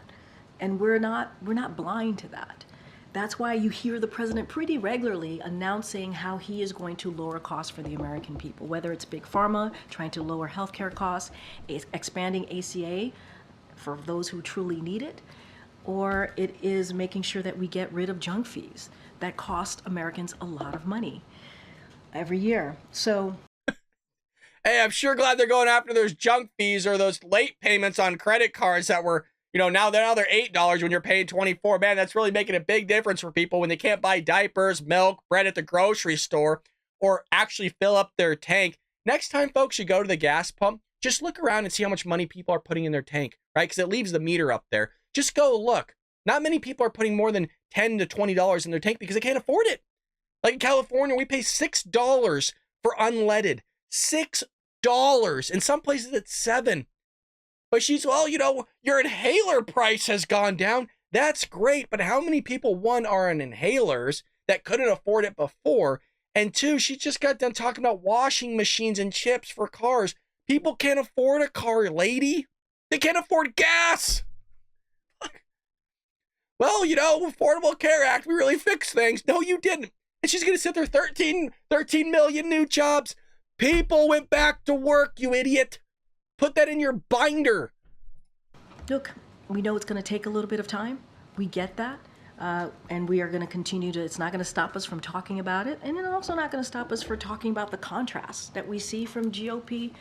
And we're not blind to that. That's why you hear the president pretty regularly announcing how he is going to lower costs for the American people, whether it's Big Pharma, trying to lower healthcare costs, expanding ACA for those who truly need it, or it is making sure that we get rid of junk fees that cost Americans a lot of money every year. So, hey, I'm sure glad they're going after those junk fees or those late payments on credit cards that were, now they're $8 when you're paying $24. Man, that's really making a big difference for people when they can't buy diapers, milk, bread at the grocery store, or actually fill up their tank. Next time, folks, you go to the gas pump, just look around and see how much money people are putting in their tank, right? Because it leaves the meter up there. Just go look. Not many people are putting more than $10 to $20 in their tank because they can't afford it. Like in California, we pay $6 for unleaded. $6. In some places, it's $7. But she's, well, your inhaler price has gone down. That's great. But how many people, one, are on inhalers that couldn't afford it before? And two, she just got done talking about washing machines and chips for cars. People can't afford a car, lady. They can't afford gas. Well, Affordable Care Act, we really fixed things. No, you didn't. And she's going to sit there, 13 million new jobs. People went back to work, you idiot. Put that in your binder. Look, we know it's going to take a little bit of time. We get that. And we are going to continue to, it's not going to stop us from talking about it. And it's also not going to stop us from talking about the contrasts that we see from GOP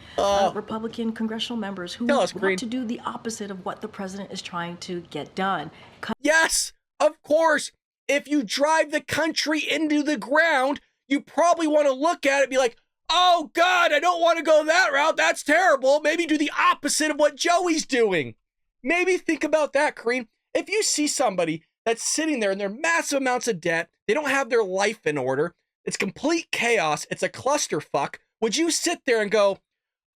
Republican congressional members who want to do the opposite of what the president is trying to get done. Yes, of course. If you drive the country into the ground, you probably want to look at it and be like, oh, God, I don't want to go that route. That's terrible. Maybe do the opposite of what Joey's doing. Maybe think about that, Karine. If you see somebody that's sitting there in their massive amounts of debt, they don't have their life in order, it's complete chaos, it's a clusterfuck, would you sit there and go,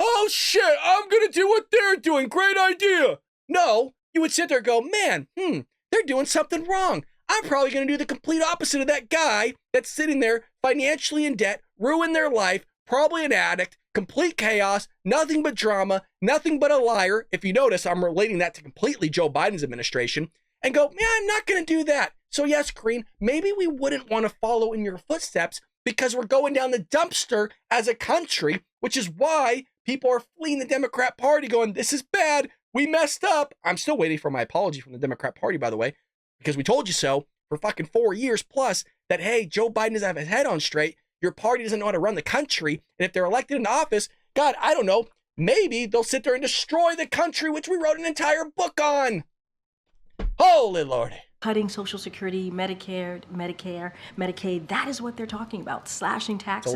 oh, shit, I'm going to do what they're doing. Great idea. No, you would sit there and go, man, they're doing something wrong. I'm probably going to do the complete opposite of that guy that's sitting there financially in debt, ruin their life, probably an addict, complete chaos, nothing but drama, nothing but a liar. If you notice, I'm relating that to completely Joe Biden's administration, and go, man, I'm not going to do that. So yes, Karine, maybe we wouldn't want to follow in your footsteps because we're going down the dumpster as a country, which is why people are fleeing the Democrat Party going, this is bad. We messed up. I'm still waiting for my apology from the Democrat Party, by the way, because we told you so for fucking 4 years plus that, hey, Joe Biden doesn't have his head on straight. Your party doesn't know how to run the country. And if they're elected into office, God, I don't know, maybe they'll sit there and destroy the country, which we wrote an entire book on. Holy Lordy. Cutting Social Security, Medicare, Medicaid, that is what they're talking about. Slashing taxes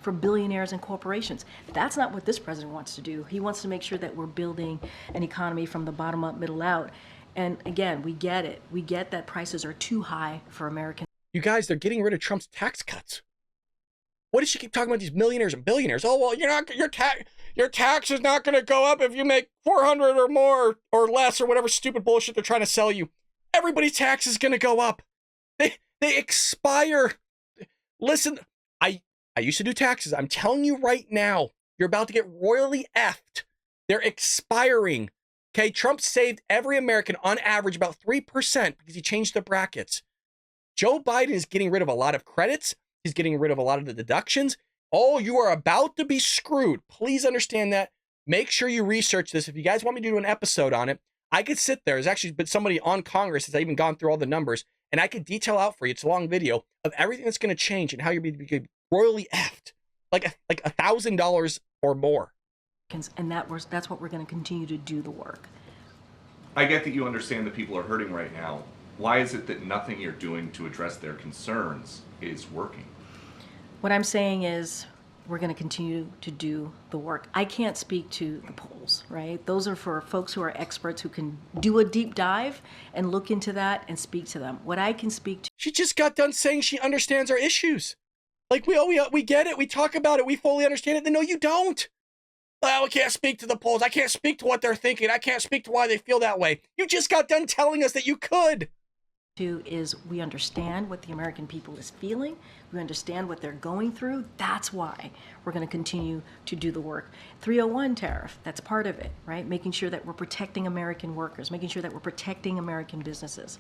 for billionaires and corporations. That's not what this president wants to do. He wants to make sure that we're building an economy from the bottom up, middle out. And again, we get it. We get that prices are too high for Americans. You guys, they're getting rid of Trump's tax cuts. What does she keep talking about these millionaires and billionaires? Oh, well, your tax is not going to go up if you make 400 or more or less or whatever stupid bullshit they're trying to sell you. Everybody's tax is going to go up. They expire. Listen, I used to do taxes. I'm telling you right now, you're about to get royally effed. They're expiring. Okay, Trump saved every American on average about 3% because he changed the brackets. Joe Biden is getting rid of a lot of credits. He's getting rid of a lot of the deductions. Oh, you are about to be screwed. Please understand that. Make sure you research this. If you guys want me to do an episode on it, I could sit there. There's actually been somebody on Congress that's even gone through all the numbers, and I could detail out for you. It's a long video of everything that's going to change and how you're going to be royally effed, like $1,000 or more. And that's what we're going to continue to do the work. I get that you understand that people are hurting right now. Why is it that nothing you're doing to address their concerns is working? What I'm saying is we're going to continue to do the work. I can't speak to the polls, right? Those are for folks who are experts who can do a deep dive and look into that and speak to them. What I can speak to... She just got done saying she understands our issues. Like, we get it. We talk about it. We fully understand it. Then no, you don't. Well, I can't speak to the polls. I can't speak to what they're thinking. I can't speak to why they feel that way. You just got done telling us that you could. Is we understand what the American people is feeling. We understand what they're going through. That's why we're going to continue to do the work. 301 tariff, that's part of it, right? Making sure that we're protecting American workers, making sure that we're protecting American businesses.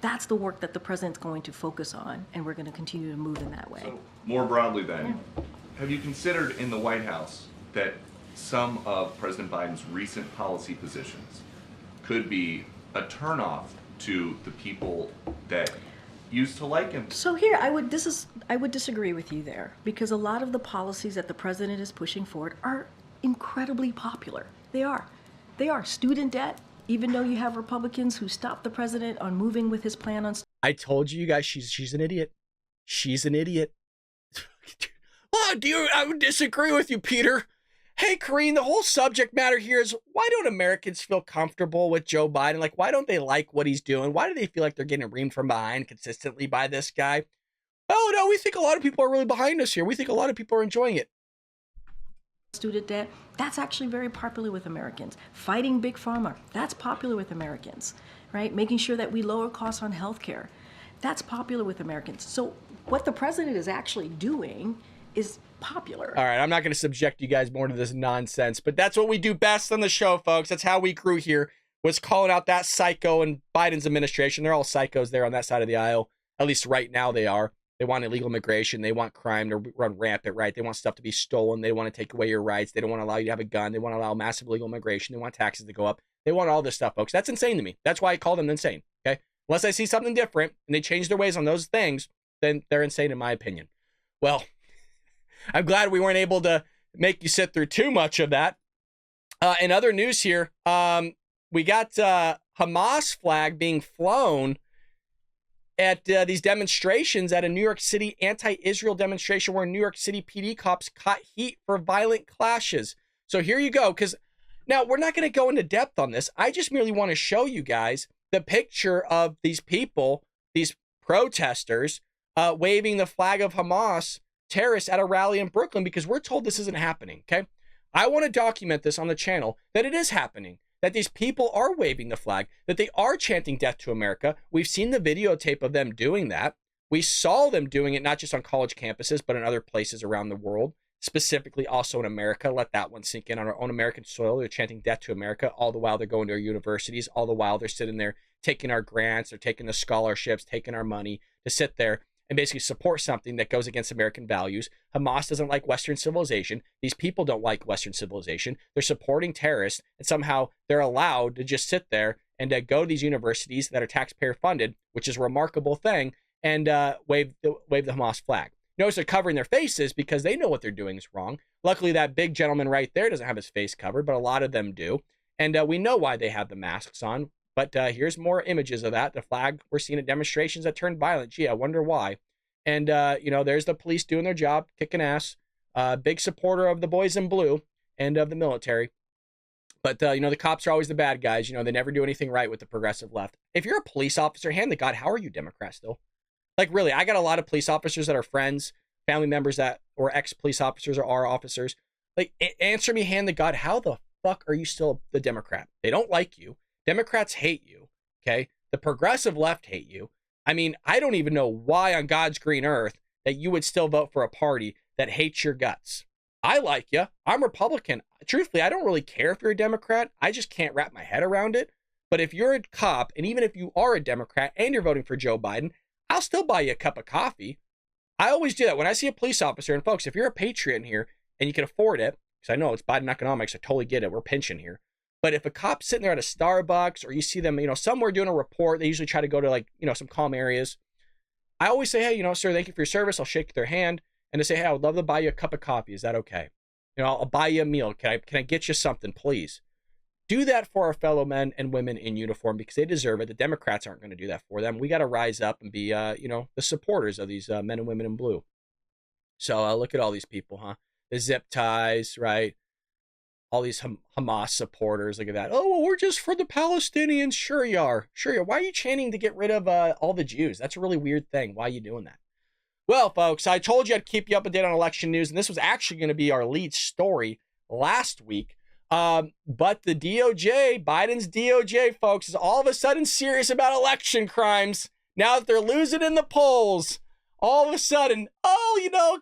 That's the work that the president's going to focus on, and we're going to continue to move in that way. So, more broadly then, have you considered in the White House that some of President Biden's recent policy positions could be a turnoff to the people that used to like him? So here, I would disagree with you there, because a lot of the policies that the president is pushing forward are incredibly popular. They are. Student debt, even though you have Republicans who stopped the president on moving with his plan on... I told you guys, she's an idiot. She's an idiot. I would disagree with you, Peter. Hey, Karine, the whole subject matter here is, why don't Americans feel comfortable with Joe Biden? Like, why don't they like what he's doing? Why do they feel like they're getting reamed from behind consistently by this guy? Oh, no, we think a lot of people are really behind us here. We think a lot of people are enjoying it. Student debt, that's actually very popular with Americans. Fighting Big Pharma, that's popular with Americans, right? Making sure that we lower costs on healthcare, that's popular with Americans. So what the president is actually doing is popular. All right, I'm not going to subject you guys more to this nonsense, but that's what we do best on the show, folks. That's how we grew here, was calling out that psycho and Biden's administration. They're all psychos there on that side of the aisle. At least right now they are. They want illegal immigration. They want crime to run rampant, right? They want stuff to be stolen. They want to take away your rights. They don't want to allow you to have a gun. They want to allow massive illegal immigration. They want taxes to go up. They want all this stuff, folks. That's insane to me. That's why I call them insane, okay? Unless I see something different and they change their ways on those things, then they're insane in my opinion. Well, I'm glad we weren't able to make you sit through too much of that. In other news here, we got Hamas flag being flown at these demonstrations at a New York City anti-Israel demonstration where New York City PD cops caught heat for violent clashes. So here you go, because now we're not going to go into depth on this. I just merely want to show you guys the picture of these people, these protesters, waving the flag of Hamas terrorists at a rally in Brooklyn, because we're told this isn't happening, okay? I want to document this on the channel, that it is happening, that these people are waving the flag, that they are chanting death to America. We've seen the videotape of them doing that. We saw them doing it not just on college campuses, but in other places around the world, specifically also in America. Let that one sink in. On our own American soil, they're chanting death to America, all the while they're going to our universities, all the while they're sitting there taking our grants, they're taking the scholarships, taking our money to sit there and basically support something that goes against American values. Hamas doesn't like Western civilization. These people don't like Western civilization. They're supporting terrorists, and somehow they're allowed to just sit there and go to these universities that are taxpayer funded, which is a remarkable thing, and wave the Hamas flag. Notice they're covering their faces because they know what they're doing is wrong. Luckily, that big gentleman right there doesn't have his face covered, but a lot of them do. And we know why they have the masks on. But here's more images of that. The flag we're seeing at demonstrations that turned violent. Gee, I wonder why. And, there's the police doing their job, kicking ass. Big supporter of the boys in blue and of the military. But, the cops are always the bad guys. They never do anything right with the progressive left. If you're a police officer, hand to God, how are you Democrat still? Like, really, I got a lot of police officers that are friends, family members that, or ex-police officers or are officers. Like, answer me, hand to God, how the fuck are you still the Democrat? They don't like you. Democrats hate you, okay? The progressive left hate you. I mean, I don't even know why on God's green earth that you would still vote for a party that hates your guts. I like you. I'm Republican. Truthfully, I don't really care if you're a Democrat. I just can't wrap my head around it. But if you're a cop, and even if you are a Democrat and you're voting for Joe Biden, I'll still buy you a cup of coffee. I always do that. When I see a police officer, and folks, if you're a patriot in here and you can afford it, because I know it's Biden economics, I totally get it. We're pinching here. But if a cop's sitting there at a Starbucks or you see them, somewhere doing a report, they usually try to go to some calm areas. I always say, hey, sir, thank you for your service. I'll shake their hand and to say, hey, I would love to buy you a cup of coffee. Is that okay? I'll buy you a meal. Can I get you something, please? Do that for our fellow men and women in uniform because they deserve it. The Democrats aren't going to do that for them. We got to rise up and be, the supporters of these men and women in blue. So look at all these people, huh? The zip ties, right? All these Hamas supporters. Look at that. Oh, well, we're just for the Palestinians. Sure you are. Sure you are. Why are you chanting to get rid of all the Jews? That's a really weird thing. Why are you doing that? Well, folks, I told you I'd keep you up to date on election news, and this was actually going to be our lead story last week. But the DOJ, Biden's DOJ, folks, is all of a sudden serious about election crimes. Now that they're losing in the polls, all of a sudden,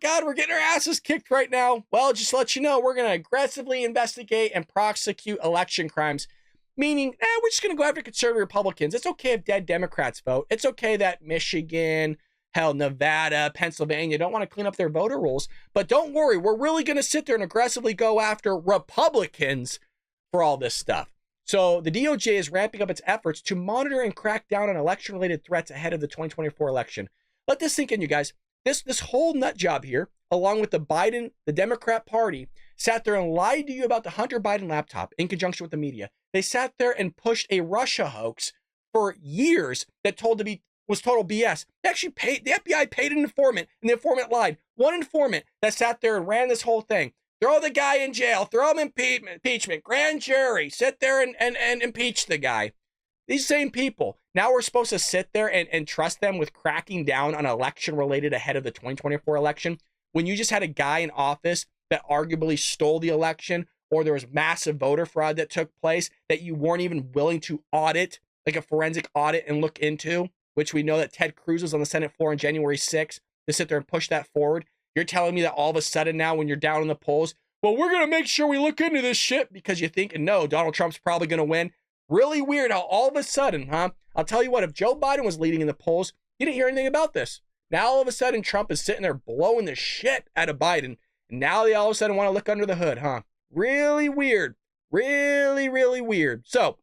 God, we're getting our asses kicked right now. Well, just to let you know, we're going to aggressively investigate and prosecute election crimes. Meaning, we're just going to go after conservative Republicans. It's okay if dead Democrats vote. It's okay that Michigan, Nevada, Pennsylvania don't want to clean up their voter rolls. But don't worry, we're really going to sit there and aggressively go after Republicans for all this stuff. So the DOJ is ramping up its efforts to monitor and crack down on election-related threats ahead of the 2024 election. Let this sink in, you guys. This whole nut job here, along with the Democrat Party, sat there and lied to you about the Hunter Biden laptop in conjunction with the media. They sat there and pushed a Russia hoax for years that was total BS. The FBI paid an informant, and the informant lied. One informant that sat there and ran this whole thing. Throw the guy in jail, throw him in impeachment, grand jury, sit there and impeach the guy. These same people, now we're supposed to sit there and trust them with cracking down on election related ahead of the 2024 election when you just had a guy in office that arguably stole the election or there was massive voter fraud that took place that you weren't even willing to audit, like a forensic audit and look into, which we know that Ted Cruz was on the Senate floor on January 6th to sit there and push that forward. You're telling me that all of a sudden now when you're down in the polls, well, we're going to make sure we look into this shit because you think, no, Donald Trump's probably going to win. Really weird how all of a sudden, huh? I'll tell you what, if Joe Biden was leading in the polls, you didn't hear anything about this. Now all of a sudden Trump is sitting there blowing the shit out of Biden. And now they all of a sudden want to look under the hood, huh? Really weird. Really, really weird. So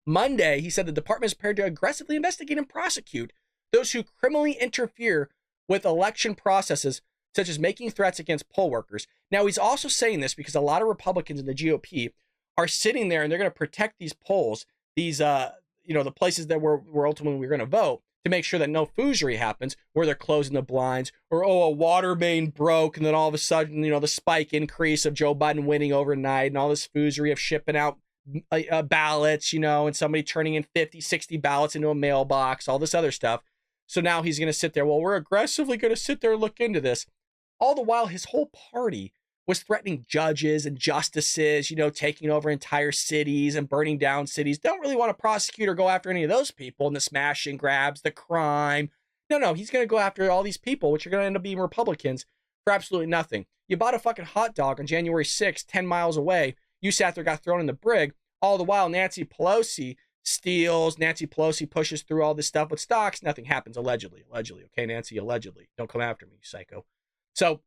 Monday, he said the department is prepared to aggressively investigate and prosecute those who criminally interfere with election processes, such as making threats against poll workers. Now, he's also saying this because a lot of Republicans in the GOP are sitting there and they're going to protect these polls, these, the places that we're ultimately going to vote to make sure that no foogery happens where they're closing the blinds or, a water main broke. And then all of a sudden, the spike increase of Joe Biden winning overnight and all this foogery of shipping out ballots, and somebody turning in 50, 60 ballots into a mailbox, all this other stuff. So now he's going to sit there. Well, we're aggressively going to sit there and look into this. All the while, his whole party was threatening judges and justices, taking over entire cities and burning down cities. Don't really want to prosecute or go after any of those people and the smash and grabs, the crime. No, he's going to go after all these people, which are going to end up being Republicans for absolutely nothing. You bought a fucking hot dog on January 6th, 10 miles away. You sat there, got thrown in the brig. All the while, Nancy Pelosi steals. Nancy Pelosi pushes through all this stuff with stocks. Nothing happens, allegedly. Okay, Nancy, allegedly. Don't come after me, you psycho. So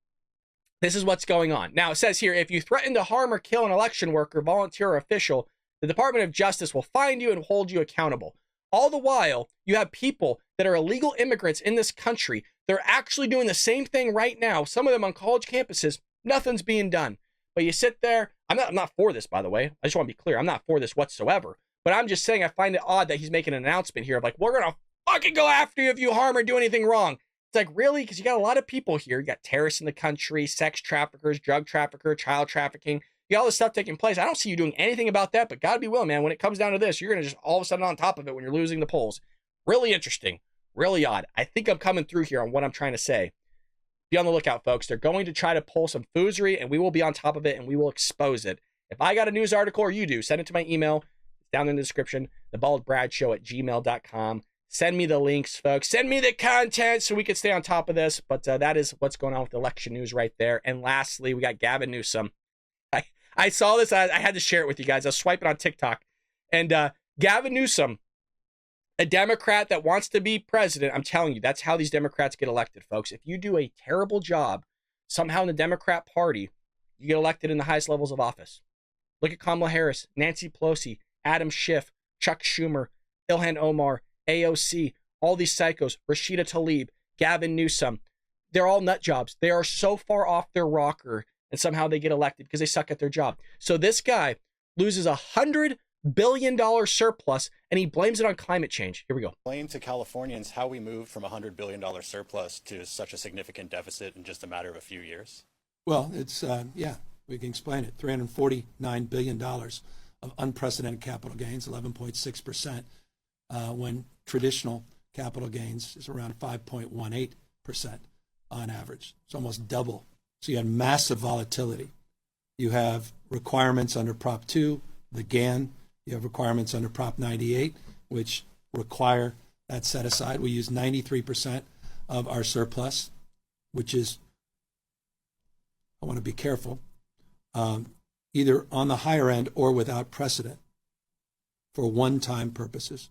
this is what's going on. Now, it says here, if you threaten to harm or kill an election worker, volunteer, or official, the Department of Justice will find you and hold you accountable. All the while, you have people that are illegal immigrants in this country. They're actually doing the same thing right now. Some of them on college campuses. Nothing's being done. But you sit there. I'm not for this, by the way. I just want to be clear. I'm not for this whatsoever. But I'm just saying I find it odd that he's making an announcement here of like, we're going to fucking go after you if you harm or do anything wrong. It's like, really? Because you got a lot of people here. You got terrorists in the country, sex traffickers, drug trafficker, child trafficking. You got all this stuff taking place. I don't see you doing anything about that, but God be willing, man. When it comes down to this, you're going to just all of a sudden on top of it when you're losing the polls. Really interesting. Really odd. I think I'm coming through here on what I'm trying to say. Be on the lookout, folks. They're going to try to pull some foozery, and we will be on top of it, and we will expose it. If I got a news article or you do, send it to my email. It's down in the description, thebaldbradshow@gmail.com. Send me the links, folks. Send me the content so we can stay on top of this. But that is what's going on with election news right there. And lastly, we got Gavin Newsom. I saw this. I had to share it with you guys. I was swiping on TikTok. And Gavin Newsom, a Democrat that wants to be president, I'm telling you, that's how these Democrats get elected, folks. If you do a terrible job somehow in the Democrat Party, you get elected in the highest levels of office. Look at Kamala Harris, Nancy Pelosi, Adam Schiff, Chuck Schumer, Ilhan Omar, AOC, all these psychos, Rashida Tlaib, Gavin Newsom. They're all nut jobs. They are so far off their rocker, and somehow they get elected because they suck at their job. So this guy loses $100 billion surplus, and he blames it on climate change. Here we go. Explain to Californians how we moved from a $100 billion surplus to such a significant deficit in just a matter of a few years. Well, it's, yeah, we can explain it. $349 billion of unprecedented capital gains, 11.6%, when traditional capital gains is around 5.18% on average. It's almost double. So you had massive volatility. You have requirements under Prop 2, the GAN. You have requirements under Prop 98, which require that set aside. We use 93% of our surplus, which is, I want to be careful, either on the higher end or without precedent for one-time purposes.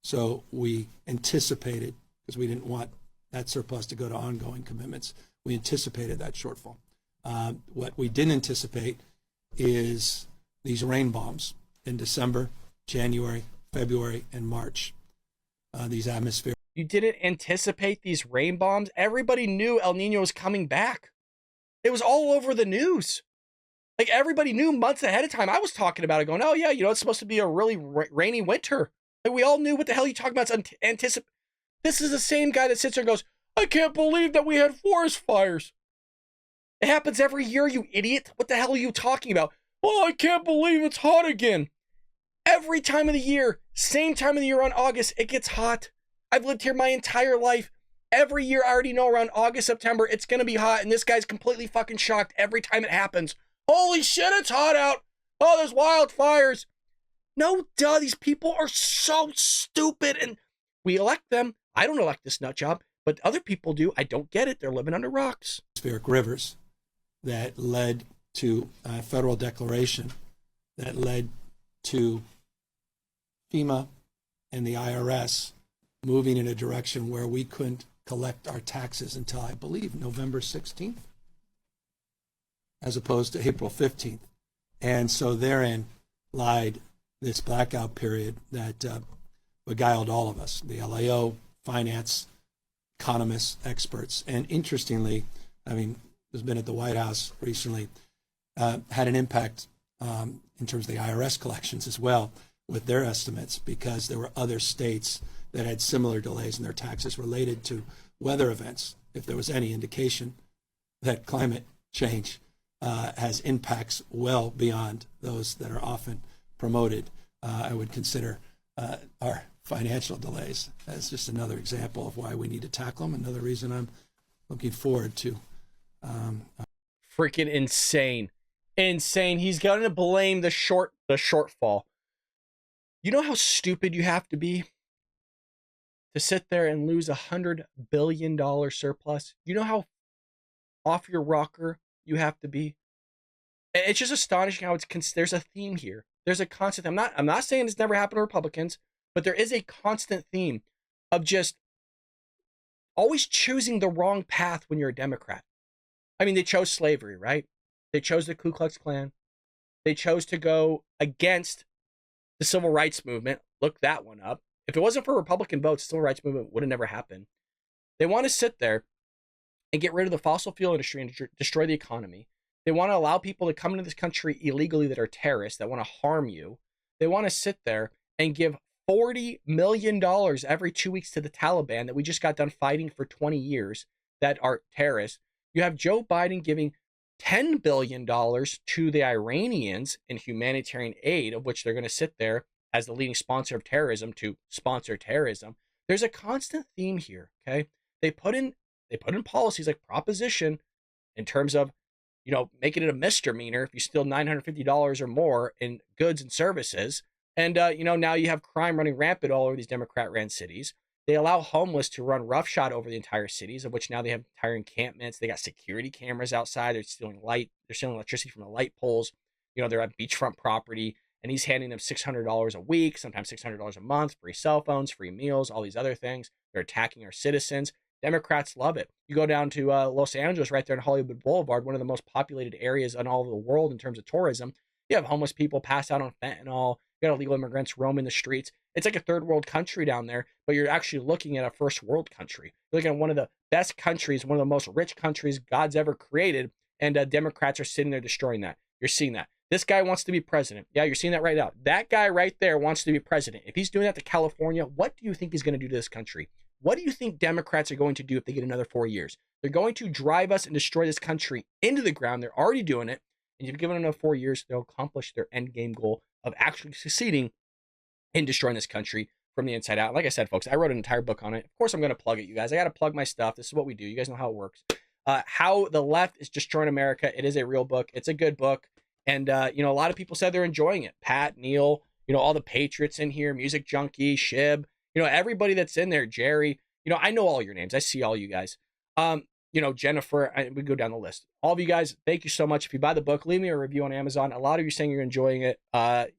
So we anticipated, because we didn't want that surplus to go to ongoing commitments, we anticipated that shortfall. What we didn't anticipate is these rain bombs in December, January, February, and March. These atmosphere. You didn't anticipate these rain bombs? Everybody knew El Nino was coming back. It was all over the news. Like, everybody knew months ahead of time. I was talking about it going, oh yeah, you know, it's supposed to be a really rainy winter. Like, we all knew what the hell you talking about. It's This is the same guy that sits there and goes, I can't believe that we had forest fires. It happens every year, you idiot. What the hell are you talking about? Oh, I can't believe it's hot again. Every time of the year, same time of the year on August, it gets hot. I've lived here my entire life. Every year, I already know around August, September, it's going to be hot. And this guy's completely fucking shocked every time it happens. Holy shit, it's hot out. Oh, there's wildfires. No, duh, these people are so stupid. And we elect them. I don't elect this nut job, but other people do. I don't get it. They're living under rocks. Atmospheric rivers that led to a federal declaration that led to FEMA and the IRS moving in a direction where we couldn't collect our taxes until, I believe, November 16th, as opposed to April 15th. And so therein lied this blackout period that beguiled all of us, the LAO, finance, economists, experts. And interestingly, I mean, who's been at the White House recently, had an impact in terms of the IRS collections as well with their estimates, because there were other states that had similar delays in their taxes related to weather events. If there was any indication that climate change has impacts well beyond those that are often promoted, I would consider our financial delays as just another example of why we need to tackle them. Another reason I'm looking forward to. Freaking insane. Insane. He's going to blame the shortfall. You know how stupid you have to be to sit there and lose $100 billion surplus? You know how off your rocker you have to be? It's just astonishing how there's a theme here. There's a constant. I'm not saying it's never happened to Republicans, but there is a constant theme of just always choosing the wrong path when you're a Democrat. I mean, they chose slavery, right? They chose the Ku Klux Klan. They chose to go against the civil rights movement. Look that one up. If it wasn't for Republican votes, the civil rights movement would have never happened. They want to sit there and get rid of the fossil fuel industry and destroy the economy. They want to allow people to come into this country illegally that are terrorists, that want to harm you. They want to sit there and give $40 million every 2 weeks to the Taliban that we just got done fighting for 20 years that are terrorists. You have Joe Biden giving $10 billion to the Iranians in humanitarian aid, of which they're going to sit there as the leading sponsor of terrorism to sponsor terrorism. There's a constant theme here, okay? They put in policies like proposition in terms of, making it a misdemeanor if you steal $950 or more in goods and services. And, now you have crime running rampant all over these Democrat-ran cities. They allow homeless to run roughshod over the entire cities, of which now they have entire encampments. They got security cameras outside. They're stealing electricity from the light poles. They're at beachfront property, and he's handing them $600 a week, sometimes $600 a month, free cell phones, free meals, all these other things. They're attacking our citizens. Democrats love it. You go down to Los Angeles, right there in Hollywood Boulevard, one of the most populated areas in all of the world in terms of tourism. You have homeless people pass out on fentanyl. You got illegal immigrants roaming the streets. It's like a third world country down there, but you're actually looking at a first world country. You're looking at one of the best countries, one of the most rich countries God's ever created, and Democrats are sitting there destroying that. You're seeing that. This guy wants to be president. Yeah, you're seeing that right now. That guy right there wants to be president. If he's doing that to California, what do you think he's going to do to this country? What do you think Democrats are going to do if they get another 4 years? They're going to drive us and destroy this country into the ground. They're already doing it. And if you give them another 4 years, they'll accomplish their end game goal of actually succeeding in destroying this country from the inside out. Like I said, folks, I wrote an entire book on it. Of course, I'm going to plug it, you guys. I got to plug my stuff. This is what we do. You guys know how it works. How the Left is Destroying America. It is a real book. It's a good book. And, a lot of people said they're enjoying it. Pat, Neil, all the patriots in here, Music Junkie, Shib, everybody that's in there, Jerry. I know all your names. I see all you guys. Jennifer, we go down the list. All of you guys, thank you so much. If you buy the book, leave me a review on Amazon. A lot of you saying you're enjoying it.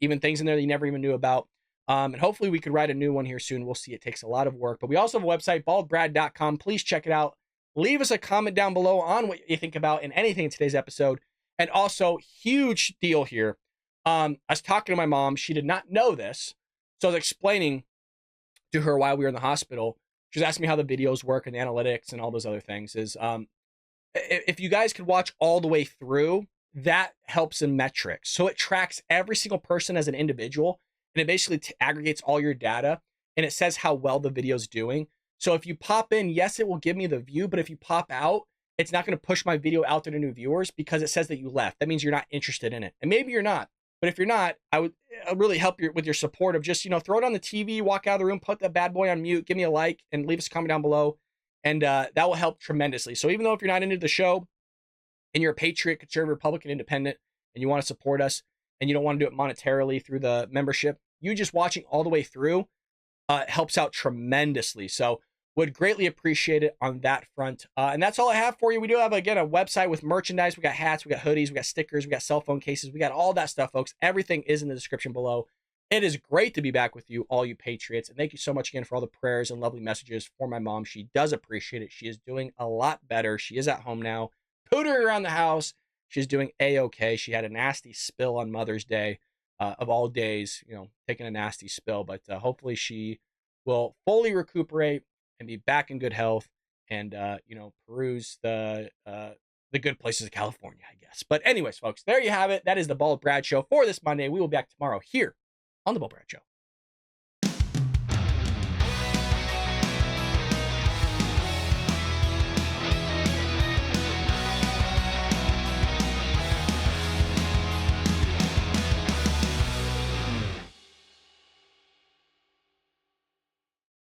Even things in there that you never even knew about. And hopefully we could write a new one here soon. We'll see. It takes a lot of work. But we also have a website, baldbrad.com. Please check it out. Leave us a comment down below on what you think about in anything in today's episode. And also, huge deal here. I was talking to my mom. She did not know this. So I was explaining to her while we were in the hospital. She was asking me how the videos work and the analytics and all those other things. If you guys could watch all the way through, that helps in metrics. So it tracks every single person as an individual, and it basically aggregates all your data, and it says how well the video is doing. So if you pop in, yes, it will give me the view, but if you pop out, it's not going to push my video out to the new viewers because it says that you left. That means you're not interested in it. And maybe you're not. But if you're not, I would really help you with your support of just, throw it on the TV, walk out of the room, put that bad boy on mute, give me a like, and leave us a comment down below. And that will help tremendously. So even though if you're not into the show and you're a patriot, conservative, Republican, independent, and you want to support us and you don't want to do it monetarily through the membership, you just watching all the way through helps out tremendously. So would greatly appreciate it on that front. And that's all I have for you. We do have, again, a website with merchandise. We got hats, we got hoodies, we got stickers, we got cell phone cases. We got all that stuff, folks. Everything is in the description below. It is great to be back with you, all you patriots. And thank you so much again for all the prayers and lovely messages for my mom. She does appreciate it. She is doing a lot better. She is at home now, pootering around the house. She's doing A-okay. She had a nasty spill on Mother's Day, of all days, taking a nasty spill. But hopefully she will fully recuperate and be back in good health and, peruse the good places of California, I guess. But anyways, folks, there you have it. That is the Bald Brad Show for this Monday. We will be back tomorrow here on the Bald Brad Show.